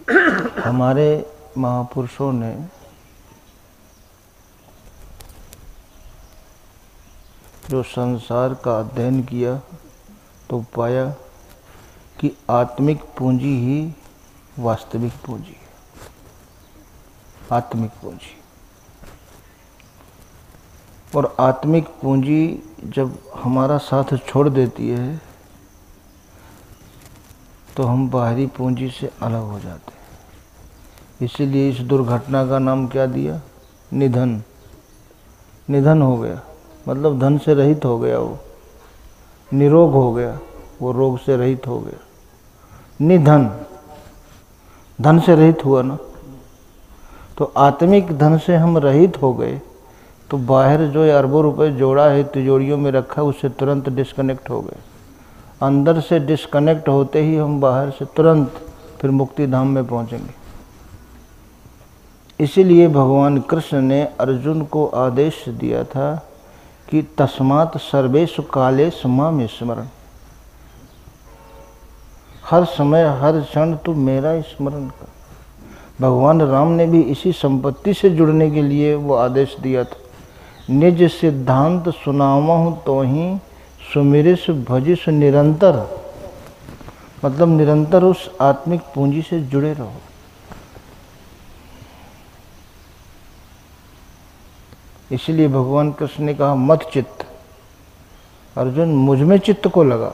हमारे महापुरुषों ने जो संसार का अध्ययन किया तो पाया कि आत्मिक पूंजी ही वास्तविक पूंजी है। आत्मिक पूंजी, और आत्मिक पूंजी जब हमारा साथ छोड़ देती है तो हम बाहरी पूंजी से अलग हो जाते हैं। इसीलिए इस दुर्घटना का नाम क्या दिया? निधन। निधन हो गया मतलब धन से रहित हो गया, वो निरोग हो गया, वो रोग से रहित हो गया। निधन, धन से रहित हुआ ना। तो आत्मिक धन से हम रहित हो गए तो बाहर जो अरबों रुपए जोड़ा है, तिजोरियों में रखा, उससे तुरंत डिस्कनेक्ट हो गए। अंदर से डिस्कनेक्ट होते ही हम बाहर से तुरंत फिर मुक्ति धाम में पहुंचेंगे। इसीलिए भगवान कृष्ण ने अर्जुन को आदेश दिया था कि तस्मात् सर्वेषु कालेषु मां स्मरण। हर समय हर क्षण तू मेरा स्मरण कर। भगवान राम ने भी इसी संपत्ति से जुड़ने के लिए वो आदेश दिया था। निज सिद्धांत सुनावहु तो ही सुमिरिस भजिस निरंतर। मतलब निरंतर उस आत्मिक पूंजी से जुड़े रहो। इसलिए भगवान कृष्ण ने कहा मत चित्त। अर्जुन मुझ में चित्त को लगा।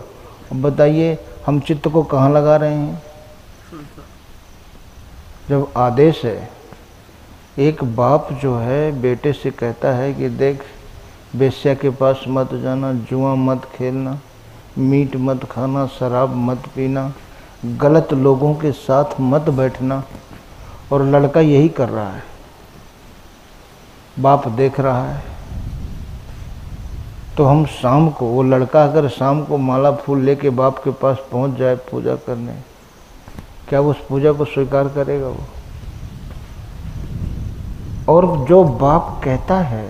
अब बताइए हम चित्त को कहाँ लगा रहे हैं? जब आदेश है, एक बाप जो है बेटे से कहता है कि देख वेश्या के पास मत जाना, जुआ मत खेलना, मीट मत खाना, शराब मत पीना, गलत लोगों के साथ मत बैठना, और लड़का यही कर रहा है। बाप देख रहा है। तो हम शाम को, वो लड़का अगर शाम को माला फूल लेके बाप के पास पहुंच जाए पूजा करने, क्या वो उस पूजा को स्वीकार करेगा वो? और जो बाप कहता है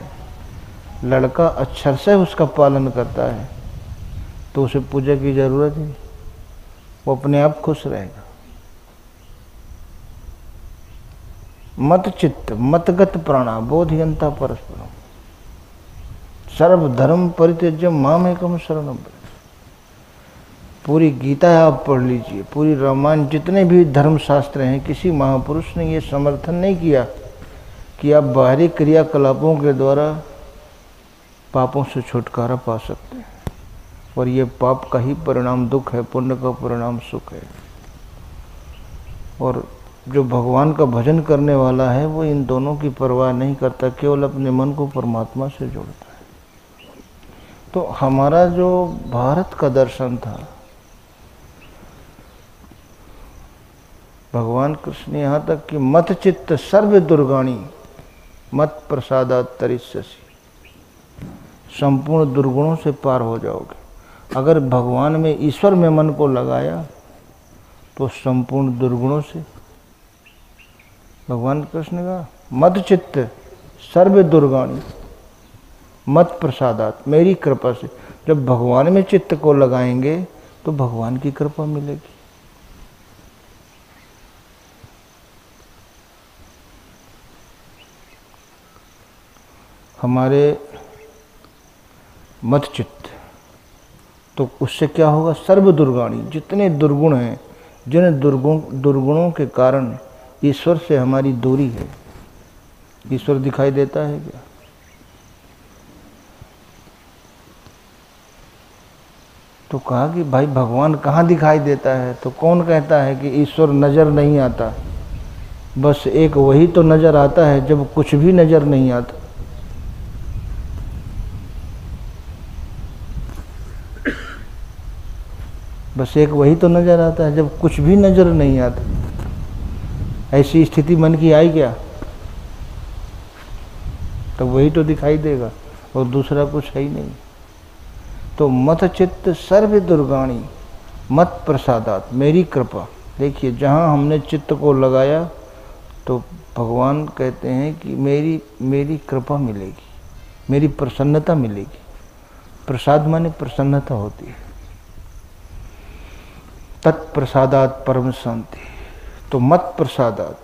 लड़का अक्षर से उसका पालन करता है तो उसे पूजा की जरूरत नहीं, वो अपने आप खुश रहेगा। मत चित्त मतगत प्राणा बोधयंता परस्परम सर्वधर्म परित्यज्य मामेकम शरणं व्रज। पूरी गीता आप पढ़ लीजिए, पूरी रामायण, जितने भी धर्म शास्त्र हैं, किसी महापुरुष ने ये समर्थन नहीं किया कि आप बाहरी क्रियाकलापों के द्वारा पापों से छुटकारा पा सकते हैं। और ये पाप का ही परिणाम दुख है, पुण्य का परिणाम सुख है। और जो भगवान का भजन करने वाला है वो इन दोनों की परवाह नहीं करता, केवल अपने मन को परमात्मा से जोड़ता है। तो हमारा जो भारत का दर्शन था, भगवान कृष्ण ने यहाँ तक कि मत चित्त सर्व दुर्गाणी मत प्रसादात् तरिष्यसि। संपूर्ण दुर्गुणों से पार हो जाओगे। अगर भगवान में, ईश्वर में मन को लगाया तो संपूर्ण दुर्गुणों से, भगवान कृष्ण का मत चित्त सर्व दुर्गाणी मत प्रसादात्, मेरी कृपा से। जब भगवान में चित्त को लगाएंगे तो भगवान की कृपा मिलेगी। हमारे मत चित्त, तो उससे क्या होगा? सर्व दुर्गाणी, जितने दुर्गुण हैं, जिन दुर्गुणों के कारण ईश्वर से हमारी दूरी है। ईश्वर दिखाई देता है क्या? तो कहा कि भाई भगवान कहाँ दिखाई देता है? तो कौन कहता है कि ईश्वर नजर नहीं आता? बस एक वही तो नजर आता है जब कुछ भी नजर नहीं आता। बस एक वही तो नजर आता है जब कुछ भी नजर नहीं आता। ऐसी स्थिति मन की आई क्या? तो वही तो दिखाई देगा और दूसरा कुछ है ही नहीं। तो मत चित्त सर्व दुर्गाणी मत प्रसादात्, मेरी कृपा। देखिए जहाँ हमने चित्त को लगाया तो भगवान कहते हैं कि मेरी कृपा मिलेगी, मेरी प्रसन्नता मिलेगी। प्रसाद माने प्रसन्नता होती है। तत्प्रसादात् परम शांति। तो मत प्रसादात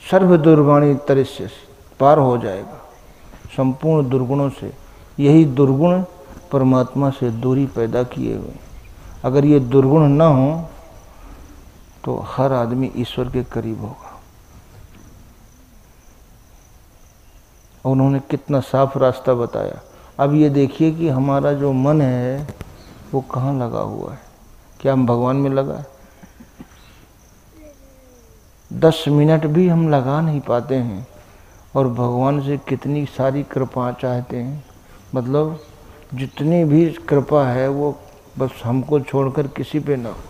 सर्व दुर्गुणी तरिष्य पार हो जाएगा संपूर्ण दुर्गुणों से। यही दुर्गुण परमात्मा से दूरी पैदा किए हुए। अगर ये दुर्गुण ना हो तो हर आदमी ईश्वर के करीब होगा। उन्होंने कितना साफ रास्ता बताया। अब ये देखिए कि हमारा जो मन है वो कहाँ लगा हुआ है। क्या हम भगवान में लगा है? 10 मिनट भी हम लगा नहीं पाते हैं और भगवान से कितनी सारी कृपा चाहते हैं। मतलब जितनी भी कृपा है वो बस हमको छोड़कर किसी पे ना हो।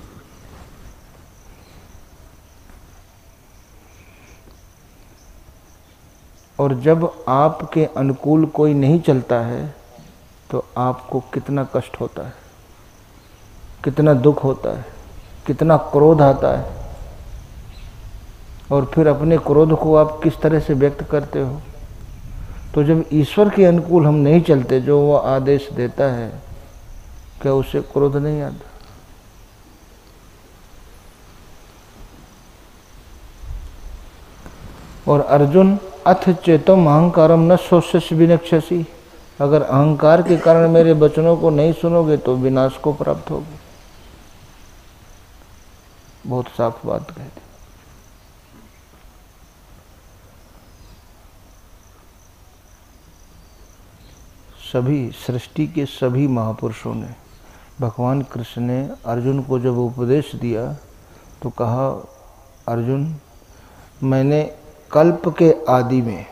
और जब आपके अनुकूल कोई नहीं चलता है तो आपको कितना कष्ट होता है, कितना दुख होता है, कितना क्रोध आता है। और फिर अपने क्रोध को आप किस तरह से व्यक्त करते हो। तो जब ईश्वर के अनुकूल हम नहीं चलते, जो वो आदेश देता है, क्या उससे क्रोध नहीं आता? और अर्जुन अथ चेतम अहंकारम न सोष्यसि विनक्ष्यसि, अगर अहंकार के कारण मेरे वचनों को नहीं सुनोगे तो विनाश को प्राप्त होगे। बहुत साफ बात कह दी। सभी सृष्टि के सभी महापुरुषों ने, भगवान कृष्ण ने अर्जुन को जब उपदेश दिया तो कहा, अर्जुन मैंने कल्प के आदि में,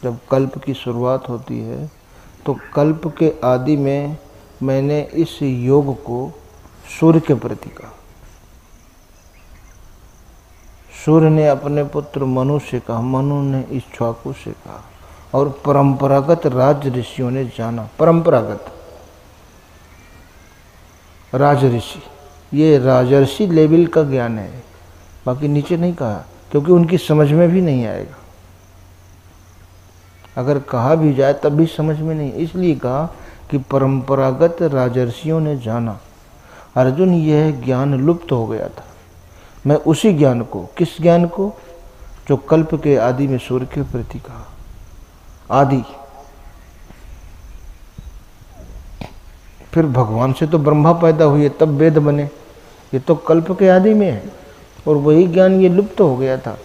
जब कल्प की शुरुआत होती है तो कल्प के आदि में मैंने इस योग को सूर्य के प्रति कहा। सूर्य ने अपने पुत्र मनु से कहा, मनु ने इक्ष्वाकु से कहा, और परंपरागत राज ऋषियों ने जाना। परंपरागत राज ऋषि, ये राजर्षि लेवल का ज्ञान है, बाकी नीचे नहीं कहा, क्योंकि उनकी समझ में भी नहीं आएगा। अगर कहा भी जाए तब भी समझ में नहीं, इसलिए कहा कि परंपरागत राजर्षियों ने जाना। अर्जुन, यह ज्ञान लुप्त हो गया था, मैं उसी ज्ञान को, किस ज्ञान को, जो कल्प के आदि में सूर्य के प्रति कहा। आदि, फिर भगवान से तो ब्रह्मा पैदा हुए तब वेद बने, ये तो कल्प के आदि में है, और वही ज्ञान ये लुप्त हो गया था।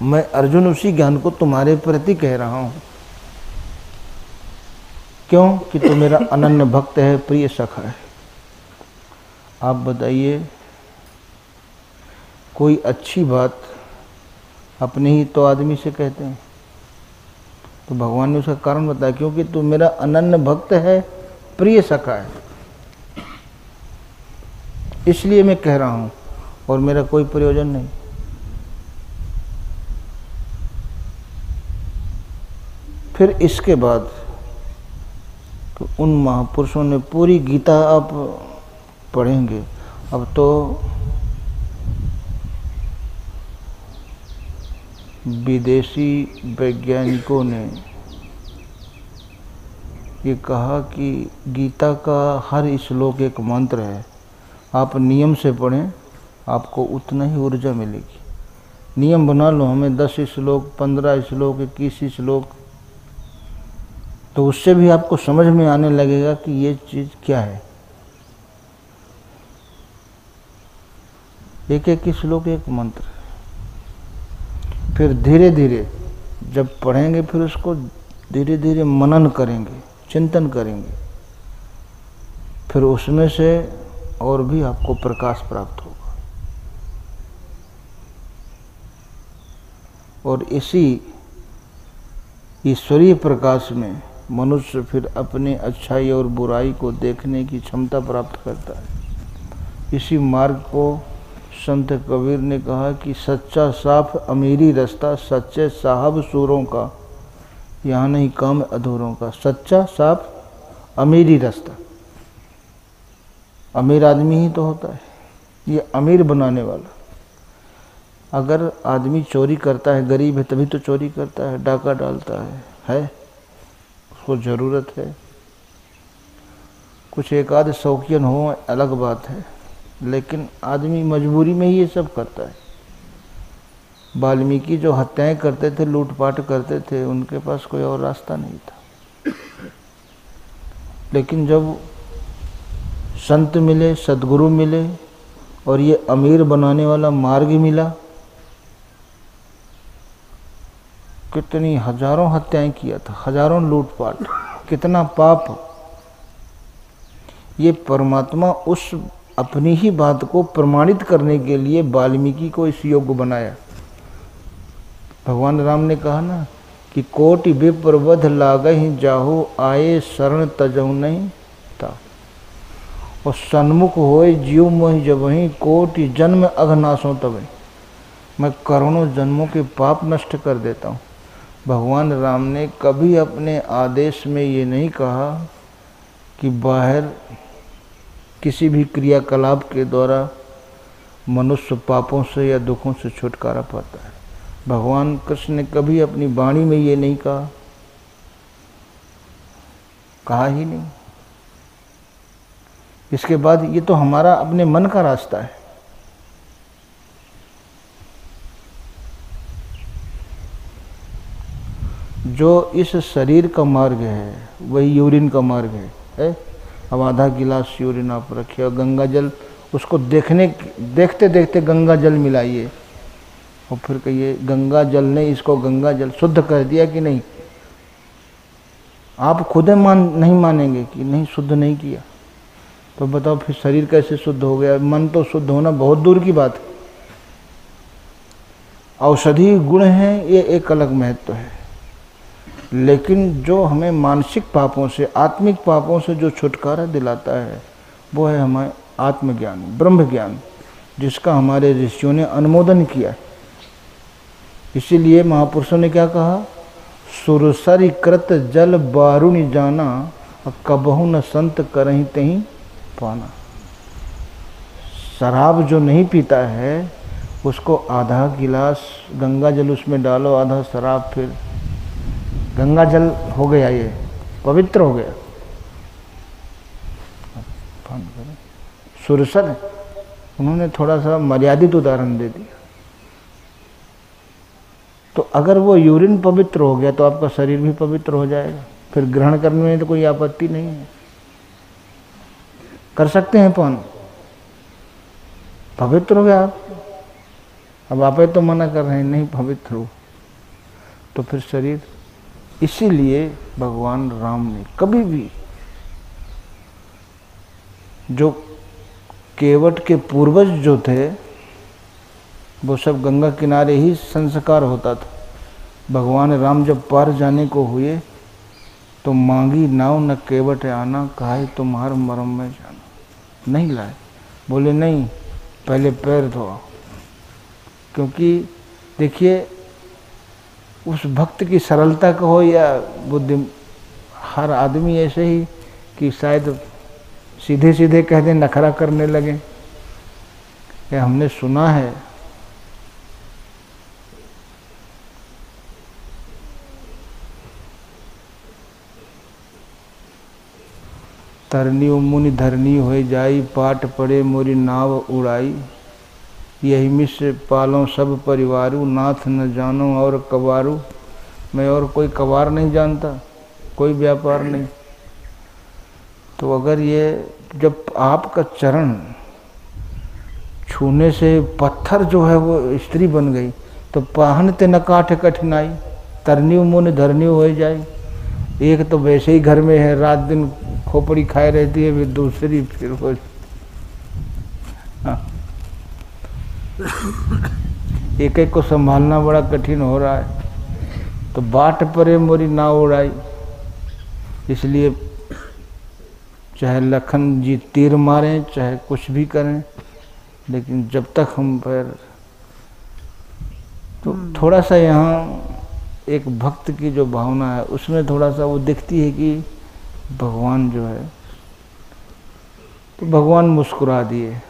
मैं अर्जुन उसी ज्ञान को तुम्हारे प्रति कह रहा हूं। क्यों? कि तू मेरा अनन्य भक्त है, प्रिय सखा है। आप बताइए, कोई अच्छी बात अपने ही तो आदमी से कहते हैं, तो भगवान ने उसका कारण बताया, क्योंकि तू मेरा अनन्य भक्त है, प्रिय सखा है, इसलिए मैं कह रहा हूं, और मेरा कोई प्रयोजन नहीं। फिर इसके बाद तो उन महापुरुषों ने पूरी गीता आप पढ़ेंगे। अब तो विदेशी वैज्ञानिकों ने ये कहा कि गीता का हर श्लोक एक मंत्र है, आप नियम से पढ़ें, आपको उतना ही ऊर्जा मिलेगी। नियम बना लो, हमें 10 श्लोक, 15 श्लोक, 21 श्लोक, तो उससे भी आपको समझ में आने लगेगा कि ये चीज़ क्या है। एक एक श्लोक एक मंत्र। फिर धीरे धीरे जब पढ़ेंगे, फिर उसको धीरे धीरे मनन करेंगे, चिंतन करेंगे, फिर उसमें से और भी आपको प्रकाश प्राप्त होगा। और इसी ईश्वरीय प्रकाश में मनुष्य फिर अपने अच्छाई और बुराई को देखने की क्षमता प्राप्त करता है। इसी मार्ग को संत कबीर ने कहा कि सच्चा साफ अमीरी रास्ता, सच्चे साहब सूरों का, यहाँ नहीं काम अधूरों का। सच्चा साफ अमीरी रास्ता, अमीर आदमी ही तो होता है, ये अमीर बनाने वाला। अगर आदमी चोरी करता है, गरीब है तभी तो चोरी करता है, डाका डालता है उसको ज़रूरत है। कुछ एक आध शौकियन हो अलग बात है, लेकिन आदमी मजबूरी में ही ये सब करता है। वाल्मीकि जो हत्याएं करते थे, लूटपाट करते थे, उनके पास कोई और रास्ता नहीं था। लेकिन जब संत मिले, सद्गुरु मिले और ये अमीर बनाने वाला मार्ग मिला, कितनी हजारों हत्याएं किया था, हजारों लूटपाट, कितना पाप। ये परमात्मा उस अपनी ही बात को प्रमाणित करने के लिए वाल्मीकि को इस योग्य बनाया। भगवान राम ने कहा ना कि कोटि विप्र वध लागहि जाहु आए शरण तजहु नहीं था, और सन्मुख होए जीव मोहि जबहि कोटि जन्म अघनाशों तबहि। मैं करोड़ों जन्मों के पाप नष्ट कर देता हूँ। भगवान राम ने कभी अपने आदेश में ये नहीं कहा कि बाहर किसी भी क्रियाकलाप के द्वारा मनुष्य पापों से या दुखों से छुटकारा पाता है। भगवान कृष्ण ने कभी अपनी वाणी में ये नहीं कहा ही नहीं। इसके बाद ये तो हमारा अपने मन का रास्ता है। जो इस शरीर का मार्ग है वही यूरिन का मार्ग है? अब आधा गिलास यूरिन आप रखिए और गंगा जल, उसको देखते देखते गंगा जल मिलाइए और फिर कहिए गंगा जल ने इसको गंगा जल शुद्ध कर दिया कि नहीं? आप खुद नहीं मानेंगे कि नहीं, शुद्ध नहीं किया। तो बताओ फिर शरीर कैसे शुद्ध हो गया? मन तो शुद्ध होना बहुत दूर की बात है। औषधि गुण है, ये एक अलग महत्व है। लेकिन जो हमें मानसिक पापों से, आत्मिक पापों से जो छुटकारा दिलाता है वो है हमें आत्मज्ञान, ब्रह्म ज्ञान, जिसका हमारे ऋषियों ने अनुमोदन किया। इसीलिए महापुरुषों ने क्या कहा? सुरसरी कृत जल बारुणि जाना, कबहु न संत करहीं तहीं पाना। शराब जो नहीं पीता है उसको आधा गिलास गंगा जल उसमें डालो, आधा शराब, फिर गंगा जल हो गया, ये पवित्र हो गया। सुरसर, उन्होंने थोड़ा सा मर्यादित उदाहरण दे दिया। तो अगर वो यूरिन पवित्र हो गया तो आपका शरीर भी पवित्र हो जाएगा। फिर ग्रहण करने में तो कोई आपत्ति नहीं है, कर सकते हैं पान, पवित्र हो गया आप। अब आप तो मना कर रहे हैं नहीं पवित्र हो, तो फिर शरीर। इसीलिए भगवान राम ने कभी भी, जो केवट के पूर्वज जो थे वो सब गंगा किनारे ही संस्कार होता था। भगवान राम जब पार जाने को हुए तो मांगी नाव न केवट आना, कहा तुम्हार मरम में जाना। नहीं लाए, बोले नहीं पहले पैर धोओ। क्योंकि देखिए उस भक्त की सरलता का हो या बुद्धि, हर आदमी ऐसे ही कि शायद सीधे सीधे कह दें, नखरा करने लगे। या हमने सुना है तरनी मुनि धरनी हो जाई, पाट पड़े मोरी नाव उड़ाई। यही मिश्र पालों सब परिवारू, नाथ न जानो और कबारू। मैं और कोई कबार नहीं जानता, कोई व्यापार नहीं। तो अगर ये जब आपका चरण छूने से पत्थर जो है वो स्त्री बन गई, तो पाहनते न काठ कठिनाई, तरनी मुनि धरनी हो जाए। एक तो वैसे ही घर में है, रात दिन खोपड़ी खाए रहती है, फिर दूसरी फिर हो। हाँ। एक एक को संभालना बड़ा कठिन हो रहा है। तो बाट परे मोरी नाव उड़ाई। इसलिए चाहे लखन जी तीर मारें, चाहे कुछ भी करें, लेकिन जब तक हम पर, तो थोड़ा सा यहाँ एक भक्त की जो भावना है उसमें थोड़ा सा वो दिखती है कि भगवान जो है, तो भगवान मुस्कुरा दिए।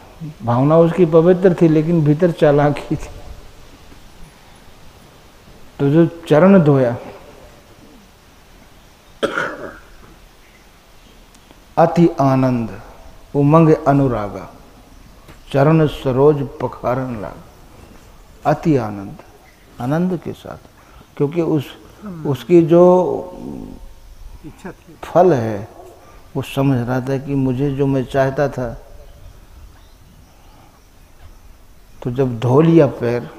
भावना उसकी पवित्र थी लेकिन भीतर चालाकी थी। तो जो चरण धोया, अति आनंद, उमंग अनुरागा, चरण सरोज पखारन लाग, अति आनंद, आनंद के साथ, क्योंकि उसकी जो इच्छा थी, फल है वो समझ रहा था कि मुझे जो मैं चाहता था, तो जब धो लिया पैर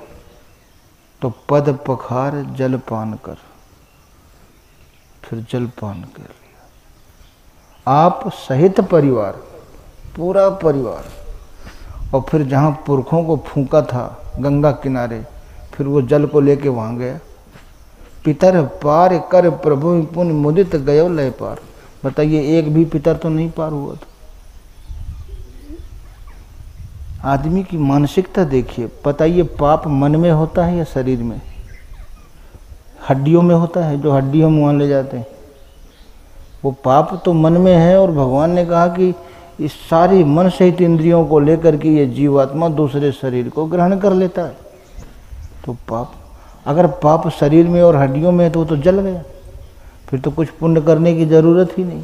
तो पद पखार जल पान कर, फिर जल पान कर लिया आप सहित परिवार, पूरा परिवार। और फिर जहाँ पुरखों को फूंका था गंगा किनारे, फिर वो जल को लेके वहाँ गया। पितर पार कर प्रभु पुण्य मुदित गयो लय पार। बताइए, एक भी पितर तो नहीं पार हुआ था। आदमी की मानसिकता देखिए, बताइए पाप मन में होता है या शरीर में? हड्डियों में होता है, जो हड्डी हम वहाँ ले जाते हैं, वो पाप तो मन में है। और भगवान ने कहा कि इस सारी मन सहित इंद्रियों को लेकर के ये जीवात्मा दूसरे शरीर को ग्रहण कर लेता है। तो पाप, अगर पाप शरीर में और हड्डियों में है तो वो तो जल गया, फिर तो कुछ पुण्य करने की जरूरत ही नहीं।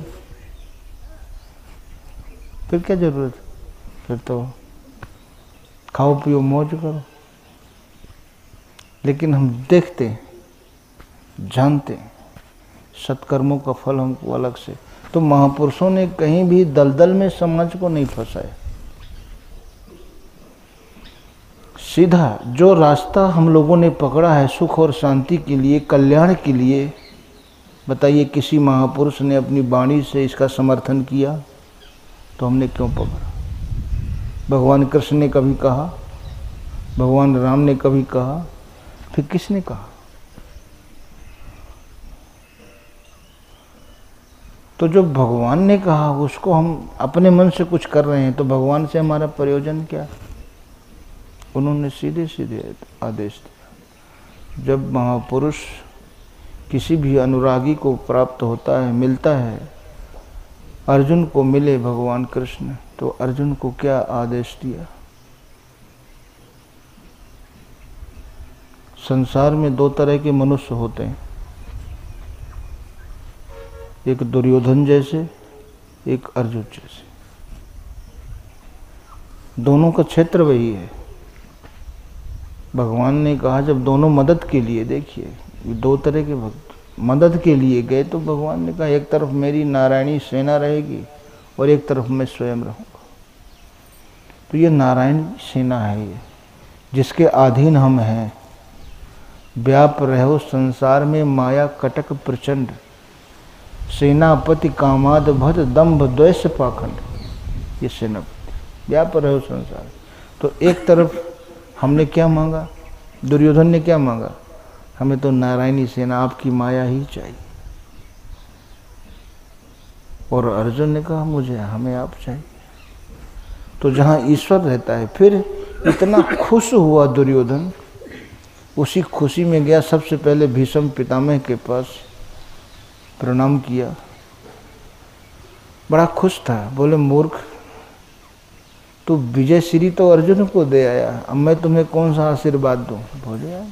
फिर क्या जरूरत, फिर तो खाओ पियो मौज करो। लेकिन हम देखते जानते सत्कर्मों का फल हमको अलग से। तो महापुरुषों ने कहीं भी दलदल में समाज को नहीं फंसाया। सीधा जो रास्ता हम लोगों ने पकड़ा है सुख और शांति के लिए, कल्याण के लिए, बताइए किसी महापुरुष ने अपनी वाणी से इसका समर्थन किया तो हमने क्यों पकड़ा? भगवान कृष्ण ने कभी कहा, भगवान राम ने कभी कहा, फिर किसने कहा? तो जो भगवान ने कहा उसको हम अपने मन से कुछ कर रहे हैं, तो भगवान से हमारा प्रयोजन क्या? उन्होंने सीधे सीधे आदेश दिया। जब महापुरुष किसी भी अनुरागी को प्राप्त होता है, मिलता है, अर्जुन को मिले भगवान कृष्ण, तो अर्जुन को क्या आदेश दिया? संसार में दो तरह के मनुष्य होते हैं, एक दुर्योधन जैसे, एक अर्जुन जैसे। दोनों का क्षेत्र वही है। भगवान ने कहा जब दोनों मदद के लिए, देखिए दो तरह के भक्त मदद के लिए गए, तो भगवान ने कहा एक तरफ मेरी नारायणी सेना रहेगी और एक तरफ मैं स्वयं रहूँगा। तो ये नारायण सेना है, ये जिसके अधीन हम हैं। व्याप रहो संसार में माया कटक प्रचंड, सेनापति कामाद भद दम्भ द्वेष पाखंड। ये सेनापति व्याप रहो संसार। तो एक तरफ हमने क्या मांगा, दुर्योधन ने क्या मांगा? हमें तो नारायणी सेना, आपकी माया ही चाहिए। और अर्जुन ने कहा मुझे, हमें आप चाहिए। तो जहाँ ईश्वर रहता है, फिर इतना खुश हुआ दुर्योधन, उसी खुशी में गया सबसे पहले भीष्म पितामह के पास प्रणाम किया। बड़ा खुश था, बोले मूर्ख, तू विजय श्री तो अर्जुन को दे आया, अब मैं तुम्हें कौन सा आशीर्वाद दूं? बोले यार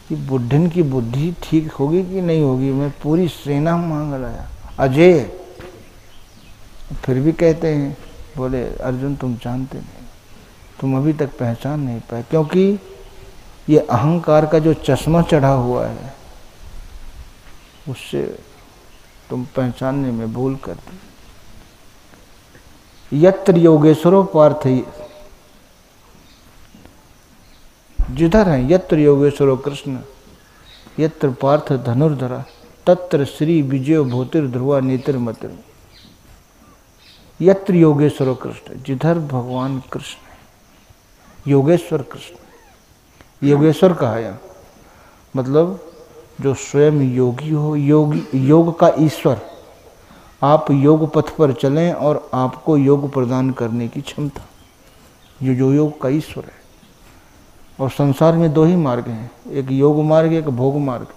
कि बुढ़िन की बुद्धि ठीक होगी कि नहीं होगी, मैं पूरी सेना मांग लाया, अजय। फिर भी कहते हैं, बोले अर्जुन तुम जानते नहीं, तुम अभी तक पहचान नहीं पाए, क्योंकि ये अहंकार का जो चश्मा चढ़ा हुआ है उससे तुम पहचानने में भूल कर दी। यत्र योगेश्वरो पार्थ, जिधर है यत्र योगेश्वरो कृष्ण, यत्र पार्थ धनुर्धरा, तत्र श्री विजयो भूतिर ध्रुवा नीतिर मतिर। यत्र योगेश्वरो कृष्ण, जिधर भगवान कृष्ण, योगेश्वर कृष्ण। योगेश्वर कहा यहाँ मतलब जो स्वयं योगी हो, योग का ईश्वर। आप योग पथ पर चलें और आपको योग प्रदान करने की क्षमता, ये जो योग का ईश्वर है। और संसार में दो ही मार्ग हैं, एक योग मार्ग, एक भोग मार्ग।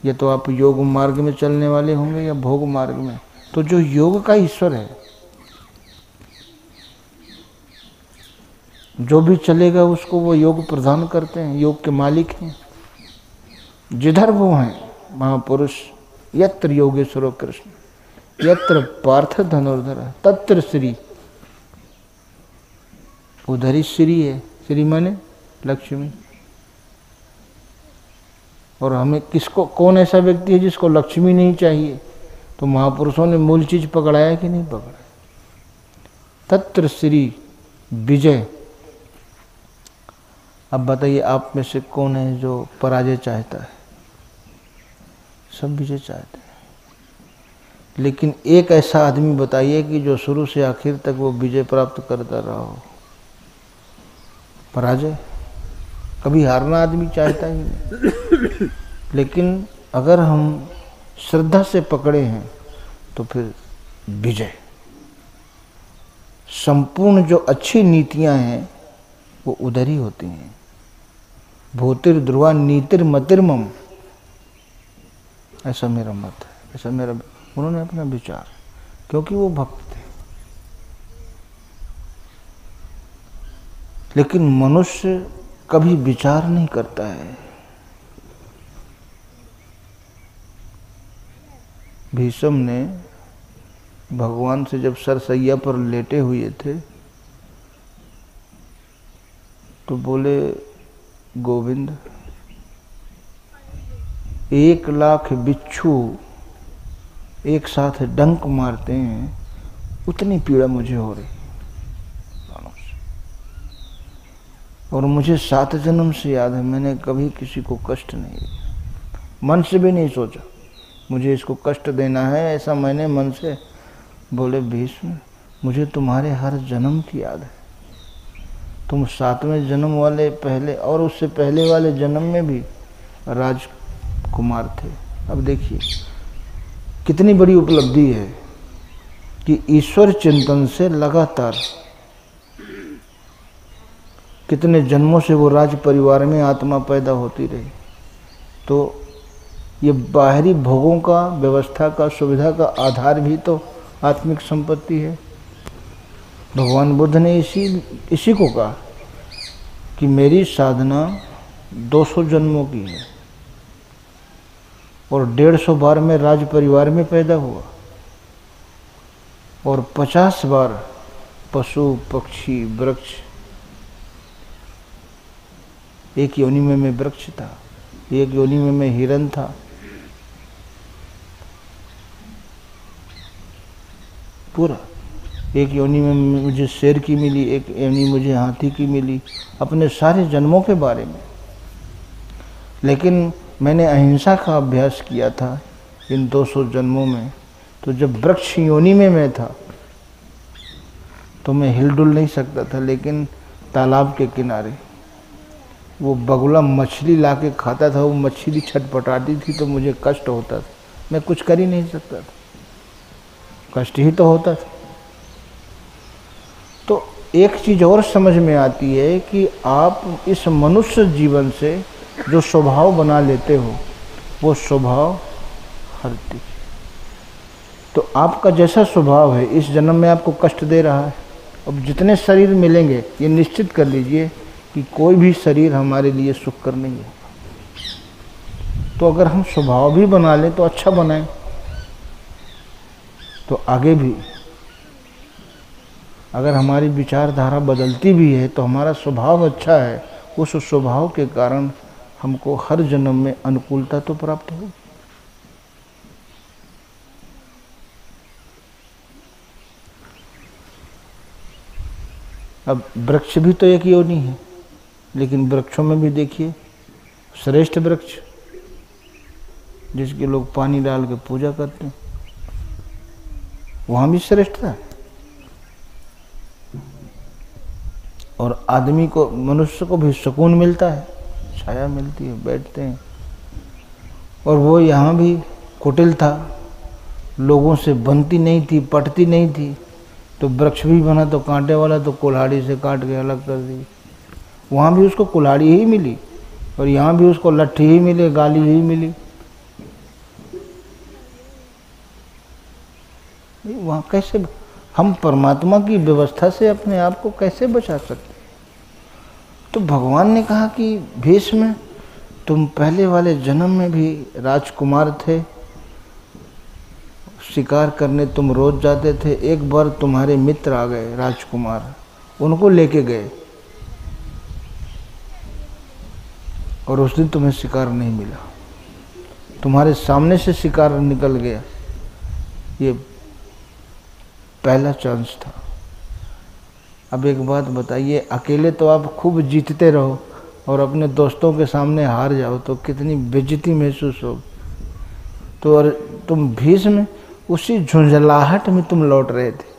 ये तो आप योग मार्ग में चलने वाले होंगे या भोग मार्ग में। तो जो योग का ईश्वर है, जो भी चलेगा उसको वो योग प्रदान करते हैं, योग के मालिक हैं। जिधर वो हैं महापुरुष, यत्र योगेश्वरो कृष्ण, यत्र पार्थ धनुर्धर, तत्र श्री उधर ही श्री है, श्री माने लक्ष्मी। और हमें किसको, कौन ऐसा व्यक्ति है जिसको लक्ष्मी नहीं चाहिए? तो महापुरुषों ने मूल चीज पकड़ाया कि नहीं पकड़ाया? तत्र श्री विजय। अब बताइए आप में से कौन है जो पराजय चाहता है? सब विजय चाहते हैं। लेकिन एक ऐसा आदमी बताइए कि जो शुरू से आखिर तक वो विजय प्राप्त करता रहा हो। पराजय कभी हारना आदमी चाहता ही नहीं। लेकिन अगर हम श्रद्धा से पकड़े हैं तो फिर विजय। संपूर्ण जो अच्छी नीतियां हैं वो उधर ही होती हैं। भूतिर ध्रुवा नीतिर मतिर्मम, ऐसा मेरा मत है, ऐसा मेरा, उन्होंने अपना विचार, क्योंकि वो भक्त थे। लेकिन मनुष्य कभी विचार नहीं करता है। भीष्म ने भगवान से जब सरसैया पर लेटे हुए थे तो बोले, गोविंद 1,00,000 बिच्छू एक साथ डंक मारते हैं, उतनी पीड़ा मुझे हो रही। और मुझे 7 जन्म से याद है, मैंने कभी किसी को कष्ट नहीं दिया, मन से भी नहीं सोचा मुझे इसको कष्ट देना है, ऐसा मैंने मन से। बोले, भीष्म मुझे तुम्हारे हर जन्म की याद है। तुम 7वें जन्म वाले पहले और उससे पहले वाले जन्म में भी राजकुमार थे। अब देखिए कितनी बड़ी उपलब्धि है कि ईश्वर चिंतन से लगातार कितने जन्मों से वो राज परिवार में आत्मा पैदा होती रही। तो ये बाहरी भोगों का, व्यवस्था का, सुविधा का आधार भी तो आत्मिक संपत्ति है। भगवान बुद्ध ने इसी को कहा कि मेरी साधना 200 जन्मों की है और 150 बार मैं राज परिवार में पैदा हुआ और 50 बार पशु पक्षी वृक्ष, एक योनि में मैं वृक्ष था, एक योनि में मैं हिरन था, पूरा। एक योनि में मुझे शेर की मिली, एक योनि मुझे हाथी की मिली, अपने सारे जन्मों के बारे में। लेकिन मैंने अहिंसा का अभ्यास किया था इन 200 जन्मों में। तो जब वृक्ष योनि में मैं था तो मैं हिलडुल नहीं सकता था, लेकिन तालाब के किनारे वो बगुला मछली ला के खाता था, वो मछली छटपटाती थी तो मुझे कष्ट होता था, मैं कुछ कर ही नहीं सकता था, कष्ट ही तो होता था। तो एक चीज और समझ में आती है कि आप इस मनुष्य जीवन से जो स्वभाव बना लेते हो वो स्वभाव हरती। तो आपका जैसा स्वभाव है इस जन्म में आपको कष्ट दे रहा है। अब जितने शरीर मिलेंगे ये निश्चित कर लीजिए कि कोई भी शरीर हमारे लिए सुखकर नहीं है। तो अगर हम स्वभाव भी बना लें तो अच्छा बनाएं, तो आगे भी अगर हमारी विचारधारा बदलती भी है तो हमारा स्वभाव अच्छा है, उस स्वभाव के कारण हमको हर जन्म में अनुकूलता तो प्राप्त हो। अब वृक्ष भी तो एक योनि है, लेकिन वृक्षों में भी देखिए श्रेष्ठ वृक्ष जिसके लोग पानी डाल के पूजा करते हैं, वहां भी श्रेष्ठता है। और आदमी को, मनुष्य को भी सुकून मिलता है, छाया मिलती है, बैठते हैं। और वो यहाँ भी कुटिल था, लोगों से बनती नहीं थी, पटती नहीं थी, तो वृक्ष भी बना तो कांटे वाला, तो कुल्हाड़ी से काट के अलग कर दी। वहाँ भी उसको कुल्हाड़ी ही मिली और यहाँ भी उसको लट्ठी ही मिली, गाली ही मिली। वहाँ कैसे हम परमात्मा की व्यवस्था से अपने आप को कैसे बचा सकते? तो भगवान ने कहा कि भीष्म तुम पहले वाले जन्म में भी राजकुमार थे, शिकार करने तुम रोज जाते थे। एक बार तुम्हारे मित्र आ गए राजकुमार उनको लेके गए और उस दिन तुम्हें शिकार नहीं मिला, तुम्हारे सामने से शिकार निकल गया। ये पहला चांस था। अब एक बात बताइए, अकेले तो आप खूब जीतते रहो और अपने दोस्तों के सामने हार जाओ तो कितनी बेइज्जती महसूस हो। तो और तुम भीष्म उसी झुंझलाहट में तुम लौट रहे थे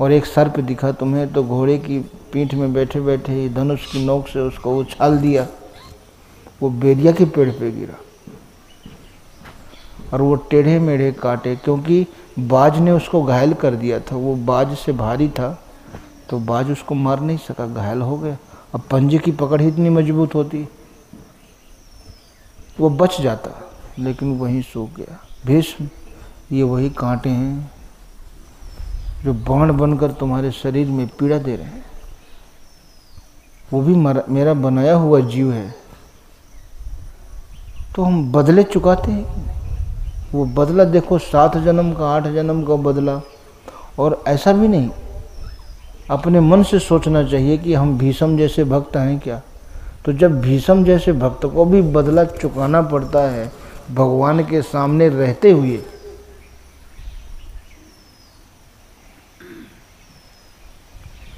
और एक सर्प दिखा तुम्हें, तो घोड़े की पीठ में बैठे बैठे ही धनुष की नोक से उसको उछाल दिया, वो बेरिया के पेड़ पे गिरा और वो टेढ़े मेढ़े काटे, क्योंकि बाज ने उसको घायल कर दिया था। वो बाज से भारी था तो बाज उसको मार नहीं सका, घायल हो गया। अब पंजे की पकड़ ही इतनी मजबूत होती, वो बच जाता, लेकिन वहीं सूख गया। भीष्म, ये वही कांटे हैं जो बाण बनकर तुम्हारे शरीर में पीड़ा दे रहे हैं। वो भी मेरा बनाया हुआ जीव है, तो हम बदले चुकाते हैं। वो बदला देखो, 7 जन्म का 8 जन्म का बदला। और ऐसा भी नहीं, अपने मन से सोचना चाहिए कि हम भीष्म जैसे भक्त हैं क्या। तो जब भीष्म जैसे भक्त को भी बदला चुकाना पड़ता है भगवान के सामने रहते हुए,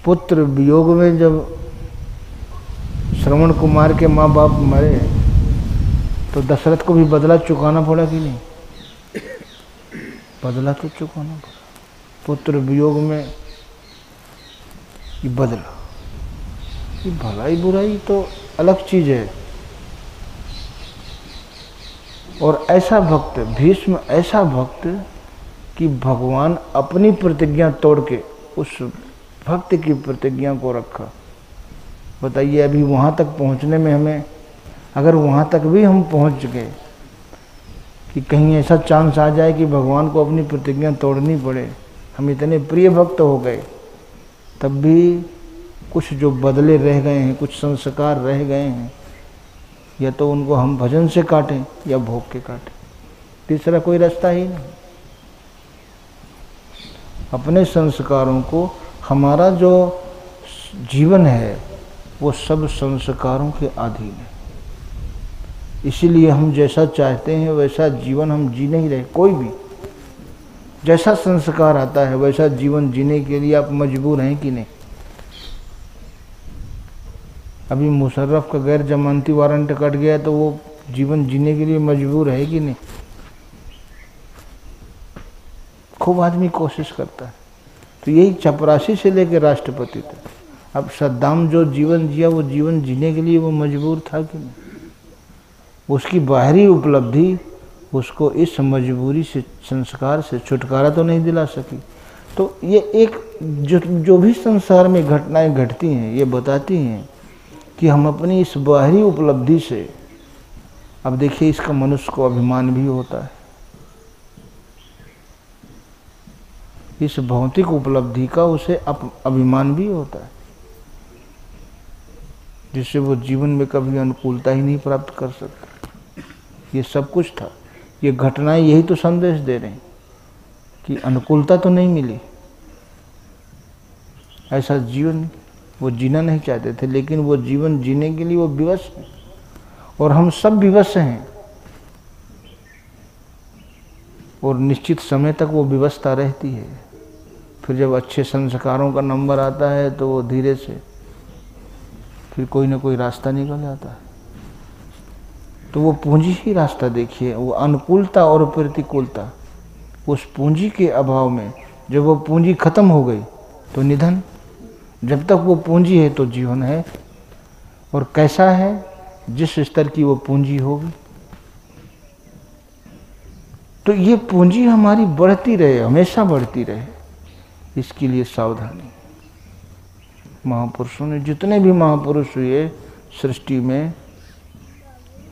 पुत्र वियोग में जब श्रवण कुमार के माँ बाप मरे तो दशरथ को भी बदला चुकाना पड़ा कि नहीं? बदला तो चुकाना पड़ा। पुत्र वियोग में ये बदला, ये भलाई बुराई तो अलग चीज है। और ऐसा भक्त भीष्म, ऐसा भक्त कि भगवान अपनी प्रतिज्ञा तोड़ के उस भक्त की प्रतिज्ञा को रखा। बताइए, अभी वहाँ तक पहुँचने में हमें, अगर वहाँ तक भी हम पहुँच गए कि कहीं ऐसा चांस आ जाए कि भगवान को अपनी प्रतिज्ञा तोड़नी पड़े, हम इतने प्रिय भक्त हो गए, तब भी कुछ जो बदले रह गए हैं, कुछ संस्कार रह गए हैं, या तो उनको हम भजन से काटें या भोग के काटें, तीसरा कोई रास्ता ही नहीं। अपने संस्कारों को, हमारा जो जीवन है वो सब संस्कारों के अधीन है। इसीलिए हम जैसा चाहते हैं वैसा जीवन हम जी नहीं रहे। कोई भी जैसा संस्कार आता है वैसा जीवन जीने के लिए आप मजबूर हैं कि नहीं? अभी मुशर्रफ का गैर जमानती वारंट कट गया तो वो जीवन जीने के लिए मजबूर है कि नहीं? खूब आदमी कोशिश करता है। तो यही चपरासी से लेकर राष्ट्रपति तक, अब सद्दाम जो जीवन जिया वो जीवन जीने के लिए वो मजबूर था कि नहीं? उसकी बाहरी उपलब्धि उसको इस मजबूरी से, संस्कार से छुटकारा तो नहीं दिला सकी। तो ये एक जो भी संसार में घटनाएं घटती हैं ये बताती हैं कि हम अपनी इस बाहरी उपलब्धि से, अब देखिए इसका मनुष्य को अभिमान भी होता है, इस भौतिक उपलब्धि का उसे अभिमान भी होता है, जिससे वो जीवन में कभी अनुकूलता ही नहीं प्राप्त कर सकता। ये सब कुछ था, ये घटनाएं यही तो संदेश दे रहे हैं कि अनुकूलता तो नहीं मिली, ऐसा जीवन वो जीना नहीं चाहते थे, लेकिन वो जीवन जीने के लिए वो विवश हैं और हम सब विवश हैं। और निश्चित समय तक वो विवशता रहती है, फिर जब अच्छे संस्कारों का नंबर आता है तो वो धीरे से फिर कोई ना कोई रास्ता निकल जाता है। तो वो पूंजी ही रास्ता, देखिए वो अनुकूलता और प्रतिकूलता, उस पूंजी के अभाव में जब वो पूंजी खत्म हो गई तो निधन, जब तक वो पूंजी है तो जीवन है। और कैसा है, जिस स्तर की वो पूंजी होगी। तो ये पूंजी हमारी बढ़ती रहे, हमेशा बढ़ती रहे, इसके लिए सावधानी। महापुरुषों ने, जितने भी महापुरुष हुए सृष्टि में,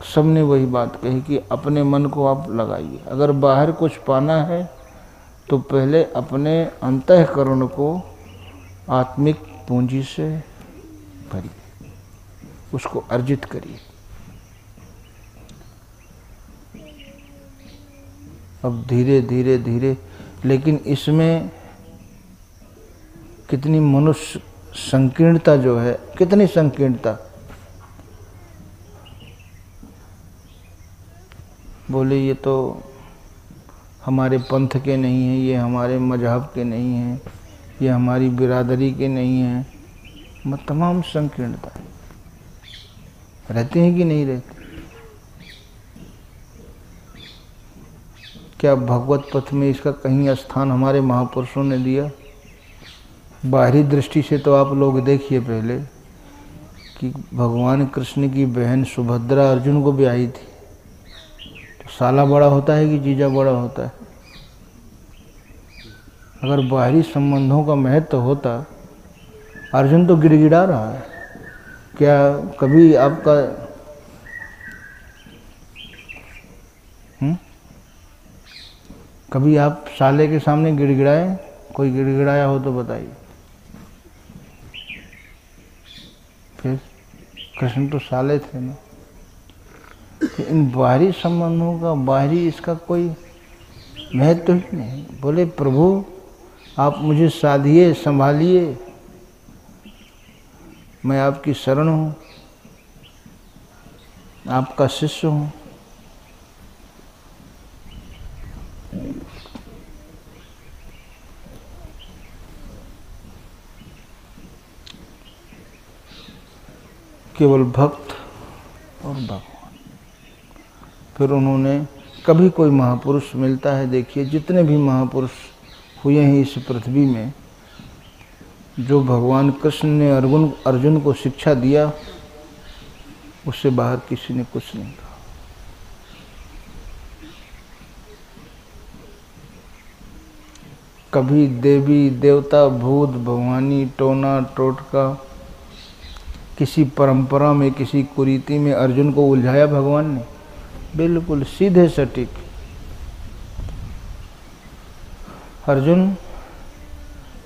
सबने वही बात कही कि अपने मन को आप लगाइए। अगर बाहर कुछ पाना है तो पहले अपने अंतःकरण को आत्मिक पूंजी से भरिए, उसको अर्जित करिए। अब धीरे धीरे धीरे, लेकिन इसमें कितनी मनुष्य संकीर्णता जो है, कितनी संकीर्णता। बोले ये तो हमारे पंथ के नहीं हैं, ये हमारे मजहब के नहीं हैं, ये हमारी बिरादरी के नहीं हैं। तमाम संकीर्णता रहते हैं कि नहीं रहते। क्या भगवत पथ में इसका कहीं स्थान हमारे महापुरुषों ने दिया? बाहरी दृष्टि से तो आप लोग देखिए पहले कि भगवान कृष्ण की बहन सुभद्रा अर्जुन को ब्याही थी, तो साला बड़ा होता है कि जीजा बड़ा होता है? अगर बाहरी संबंधों का महत्व होता, अर्जुन तो गिड़गिड़ा रहा है। क्या कभी आपका कभी आप साले के सामने गिड़गिड़ाए? कोई गिड़गिड़ाया हो तो बताइए। फिर कृष्ण तो साले थे ना। तो इन बाहरी संबंधों का, बाहरी इसका कोई महत्व ही नहीं। बोले प्रभु आप मुझे साधिए, संभालिए, मैं आपकी शरण हूँ, आपका शिष्य हूँ। केवल भक्त और भगवान। फिर उन्होंने, कभी कोई महापुरुष मिलता है, देखिए जितने भी महापुरुष हुए हैं इस पृथ्वी में, जो भगवान कृष्ण ने अर्जुन को शिक्षा दिया, उससे बाहर किसी ने कुछ नहीं कहा। कभी देवी देवता, भूत भवानी, टोना टोटका, किसी परंपरा में, किसी कुरीति में अर्जुन को उलझाया भगवान ने? बिल्कुल सीधे सटीक। अर्जुन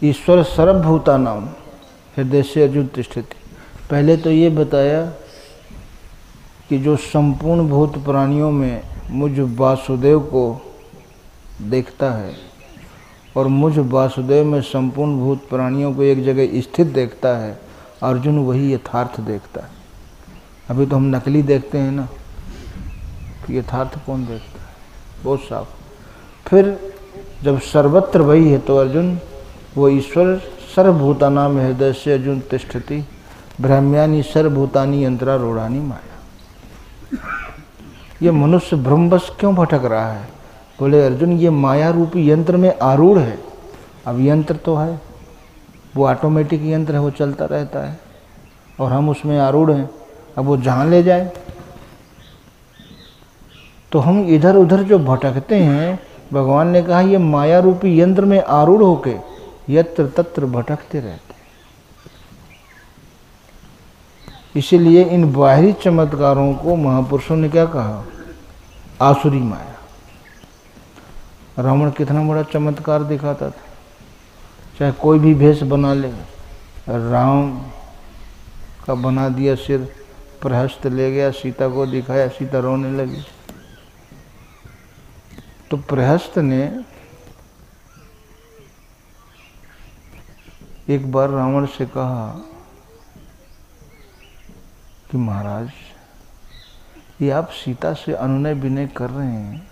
ईश्वर सर्वभूतानां हृदय से अर्जुन तिष्ठति। पहले तो ये बताया कि जो संपूर्ण भूत प्राणियों में मुझ वासुदेव को देखता है और मुझ वासुदेव में संपूर्ण भूत प्राणियों को एक जगह स्थित देखता है, अर्जुन वही यथार्थ देखता है। अभी तो हम नकली देखते हैं ना, कि यथार्थ कौन देखता है? बहुत साफ। फिर जब सर्वत्र वही है तो अर्जुन वो ईश्वर सर्वभूतानां हृदय से अर्जुन तिष्ठति ब्रह्म्यानि सर्वभूतानि यंत्रारूढ़ानि माया। ये मनुष्य भ्रमवश क्यों भटक रहा है? बोले अर्जुन ये माया रूपी यंत्र में आरूढ़ है। अब यंत्र तो है, वो ऑटोमेटिक यंत्र है, वो चलता रहता है और हम उसमें आरूढ़ हैं। अब वो जहाँ ले जाए, तो हम इधर उधर जो भटकते हैं, भगवान ने कहा ये माया रूपी यंत्र में आरूढ़ होके यत्र तत्र भटकते रहते हैं। इसीलिए इन बाहरी चमत्कारों को महापुरुषों ने क्या कहा? आसुरी माया। रावण कितना बड़ा चमत्कार दिखाता था, चाहे कोई भी भेष बना ले। राम का बना दिया सिर, प्रहस्त ले गया, सीता को दिखाया, सीता रोने लगी। तो प्रहस्त ने एक बार रावण से कहा कि महाराज ये आप सीता से अनुनय विनय कर रहे हैं,